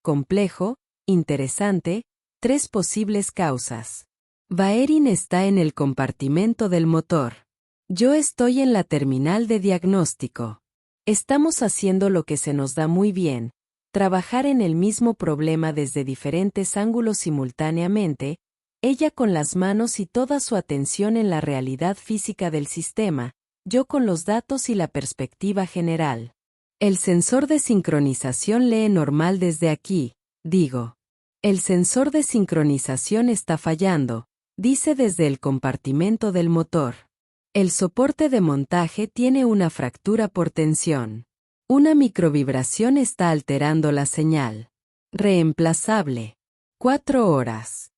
Complejo, interesante, 3 posibles causas. Baerin está en el compartimento del motor. Yo estoy en la terminal de diagnóstico. Estamos haciendo lo que se nos da muy bien, trabajar en el mismo problema desde diferentes ángulos simultáneamente, ella con las manos y toda su atención en la realidad física del sistema, yo con los datos y la perspectiva general. El sensor de sincronización lee normal desde aquí, digo. El sensor de sincronización está fallando, dice desde el compartimento del motor. El soporte de montaje tiene una fractura por tensión. Una microvibración está alterando la señal. Reemplazable. 4 horas.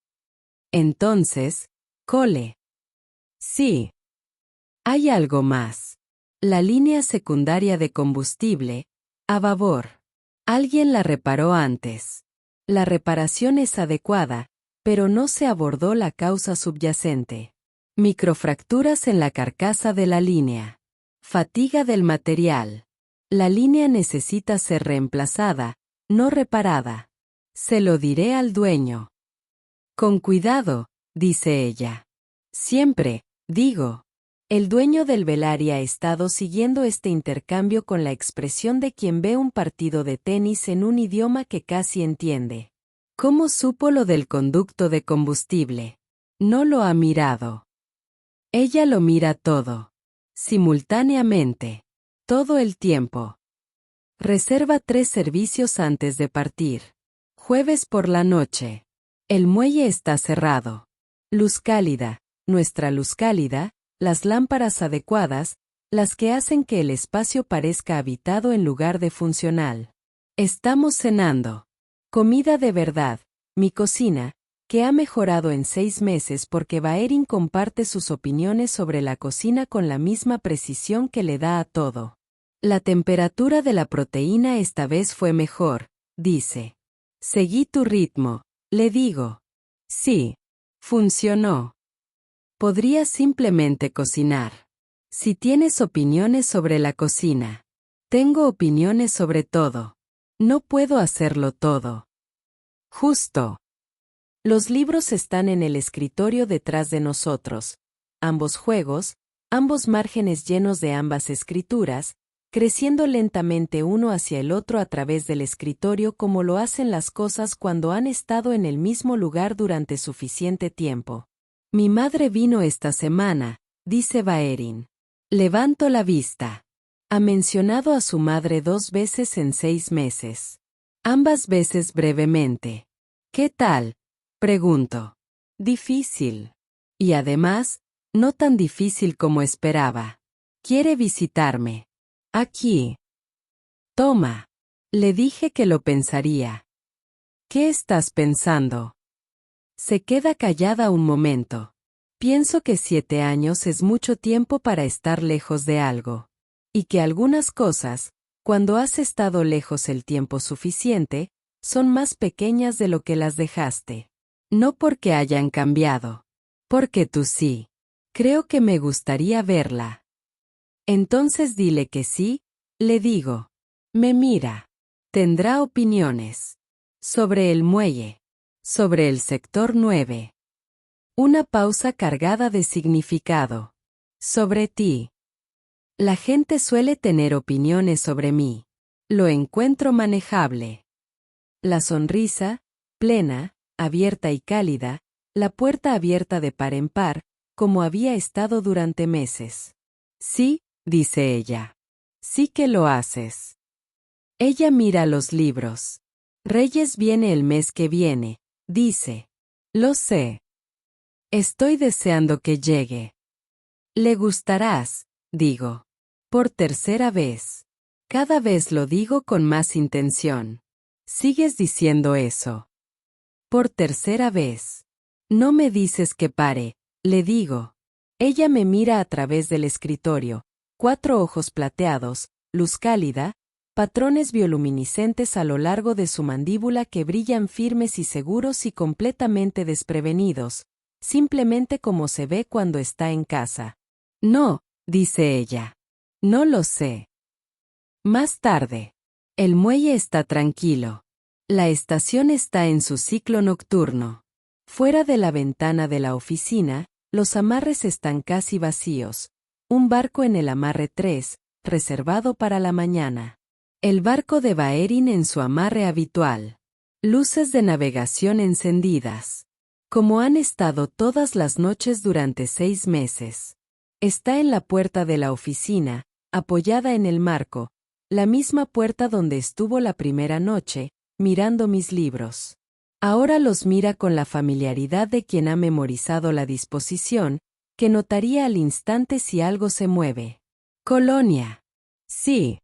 Entonces, cole. Sí. Hay algo más. La línea secundaria de combustible, a babor. Alguien la reparó antes. La reparación es adecuada, pero no se abordó la causa subyacente. Microfracturas en la carcasa de la línea. Fatiga del material. La línea necesita ser reemplazada, no reparada. Se lo diré al dueño. Con cuidado, dice ella. Siempre, digo. El dueño del Velari ha estado siguiendo este intercambio con la expresión de quien ve un partido de tenis en un idioma que casi entiende. ¿Cómo supo lo del conducto de combustible? No lo ha mirado. Ella lo mira todo. Simultáneamente. Todo el tiempo. Reserva 3 servicios antes de partir. Jueves por la noche. El muelle está cerrado. Luz cálida, nuestra luz cálida, las lámparas adecuadas, las que hacen que el espacio parezca habitado en lugar de funcional. Estamos cenando. Comida de verdad, mi cocina, que ha mejorado en 6 meses porque Baerin comparte sus opiniones sobre la cocina con la misma precisión que le da a todo. La temperatura de la proteína esta vez fue mejor, dice. Seguí tu ritmo, le digo. Sí. Funcionó. Podrías simplemente cocinar. Si tienes opiniones sobre la cocina. Tengo opiniones sobre todo. No puedo hacerlo todo. Justo. Los libros están en el escritorio detrás de nosotros. Ambos juegos, ambos márgenes llenos de ambas escrituras, creciendo lentamente uno hacia el otro a través del escritorio como lo hacen las cosas cuando han estado en el mismo lugar durante suficiente tiempo. Mi madre vino esta semana, dice Baerin. Levanto la vista. Ha mencionado a su madre 2 veces en 6 meses. Ambas veces brevemente. ¿Qué tal? Pregunto. Difícil. Y además, no tan difícil como esperaba. Quiere visitarme. Aquí. Toma. Le dije que lo pensaría. ¿Qué estás pensando? Se queda callada un momento. Pienso que 7 años es mucho tiempo para estar lejos de algo. Y que algunas cosas, cuando has estado lejos el tiempo suficiente, son más pequeñas de lo que las dejaste. No porque hayan cambiado. Porque tú sí. Creo que me gustaría verla. Entonces dile que sí, le digo. Me mira. Tendrá opiniones. Sobre el muelle. Sobre el sector 9. Una pausa cargada de significado. Sobre ti. La gente suele tener opiniones sobre mí. Lo encuentro manejable. La sonrisa, plena, abierta y cálida, la puerta abierta de par en par, como había estado durante meses. Sí, dice ella. Sí que lo haces. Ella mira los libros. Reyes viene el mes que viene, dice. Lo sé. Estoy deseando que llegue. Le gustarás, digo. Por tercera vez. Cada vez lo digo con más intención. Sigues diciendo eso. Por tercera vez. No me dices que pare, le digo. Ella me mira a través del escritorio. 4 ojos plateados, luz cálida, patrones bioluminiscentes a lo largo de su mandíbula que brillan firmes y seguros y completamente desprevenidos, simplemente como se ve cuando está en casa. No, dice ella. No lo sé. Más tarde. El muelle está tranquilo. La estación está en su ciclo nocturno. Fuera de la ventana de la oficina, los amarres están casi vacíos. Un barco en el amarre 3, reservado para la mañana. El barco de Baerin en su amarre habitual. Luces de navegación encendidas. Como han estado todas las noches durante 6 meses. Está en la puerta de la oficina, apoyada en el marco, la misma puerta donde estuvo la primera noche, mirando mis libros. Ahora los mira con la familiaridad de quien ha memorizado la disposición, que notaría al instante si algo se mueve. Colonia. Sí.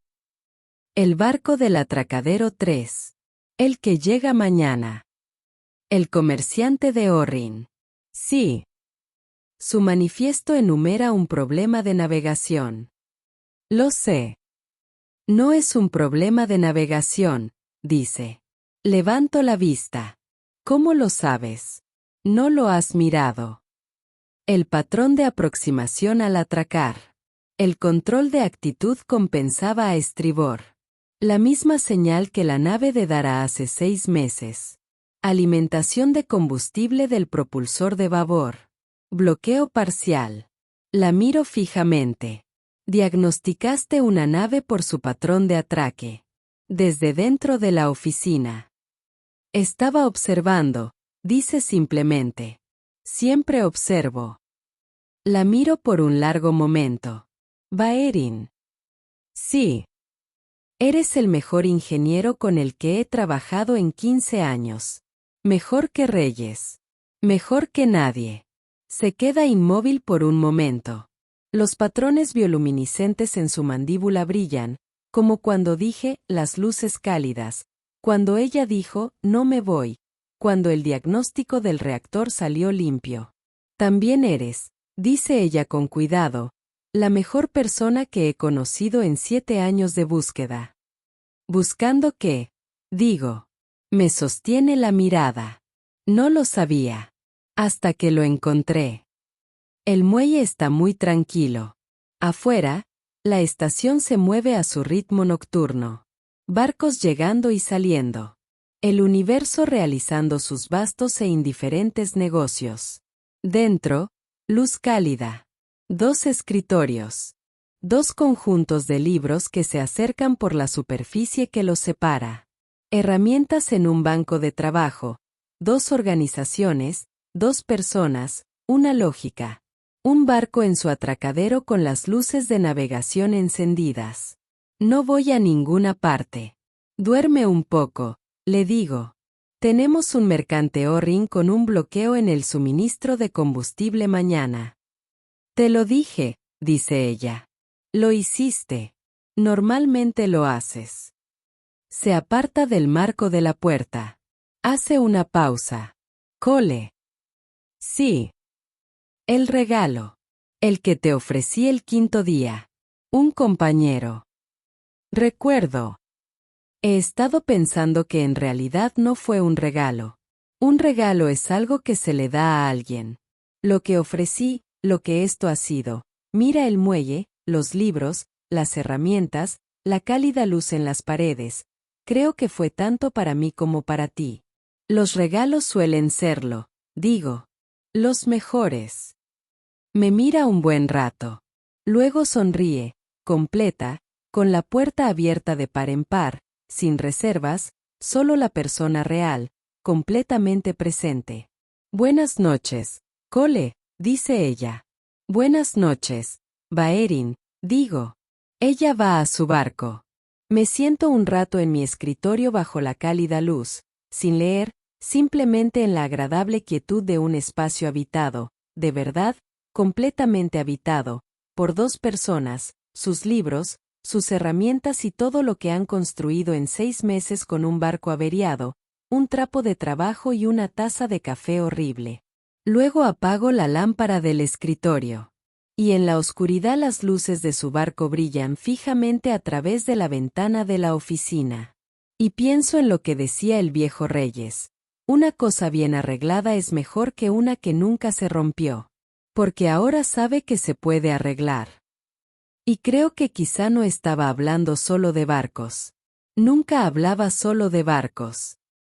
El barco del atracadero 3. El que llega mañana. El comerciante de Orrin. Sí. Su manifiesto enumera un problema de navegación. Lo sé. No es un problema de navegación, dice. Levanto la vista. ¿Cómo lo sabes? No lo has mirado. El patrón de aproximación al atracar. El control de actitud compensaba a estribor. La misma señal que la nave de Dara hace 6 meses. Alimentación de combustible del propulsor de babor. Bloqueo parcial. La miro fijamente. Diagnosticaste una nave por su patrón de atraque. Desde dentro de la oficina. Estaba observando, dice simplemente. Siempre observo. La miro por un largo momento. Baerin. Sí. Eres el mejor ingeniero con el que he trabajado en 15 años. Mejor que Reyes. Mejor que nadie. Se queda inmóvil por un momento. Los patrones bioluminiscentes en su mandíbula brillan, como cuando dije, las luces cálidas, cuando ella dijo, no me voy, cuando el diagnóstico del reactor salió limpio. También eres, dice ella con cuidado, la mejor persona que he conocido en 7 años de búsqueda. ¿Buscando qué? Digo. Me sostiene la mirada. No lo sabía. Hasta que lo encontré. El muelle está muy tranquilo. Afuera, la estación se mueve a su ritmo nocturno. Barcos llegando y saliendo. El universo realizando sus vastos e indiferentes negocios. Dentro, luz cálida. 2 escritorios. 2 conjuntos de libros que se acercan por la superficie que los separa. Herramientas en un banco de trabajo. 2 organizaciones, 2 personas, una lógica. Un barco en su atracadero con las luces de navegación encendidas. No voy a ninguna parte. Duerme un poco, le digo. Tenemos un mercante Orrin con un bloqueo en el suministro de combustible mañana. Te lo dije, dice ella. Lo hiciste. Normalmente lo haces. Se aparta del marco de la puerta. Hace una pausa. Cole. Sí. El regalo. El que te ofrecí el 5.º día. Un compañero. Recuerdo. He estado pensando que en realidad no fue un regalo. Un regalo es algo que se le da a alguien. Lo que ofrecí, lo que esto ha sido. Mira el muelle, los libros, las herramientas, la cálida luz en las paredes. Creo que fue tanto para mí como para ti. Los regalos suelen serlo, digo. Los mejores. Me mira un buen rato. Luego sonríe, completa, con la puerta abierta de par en par, sin reservas, solo la persona real, completamente presente. Buenas noches, Cole, dice ella. Buenas noches, Baerin, digo. Ella va a su barco. Me siento un rato en mi escritorio bajo la cálida luz, sin leer, simplemente en la agradable quietud de un espacio habitado, de verdad, completamente habitado, por 2 personas, sus libros, sus herramientas y todo lo que han construido en 6 meses con un barco averiado, un trapo de trabajo y una taza de café horrible. Luego apago la lámpara del escritorio. Y en la oscuridad las luces de su barco brillan fijamente a través de la ventana de la oficina. Y pienso en lo que decía el viejo Reyes. Una cosa bien arreglada es mejor que una que nunca se rompió. Porque ahora sabe que se puede arreglar. Y creo que quizá no estaba hablando solo de barcos. Nunca hablaba solo de barcos.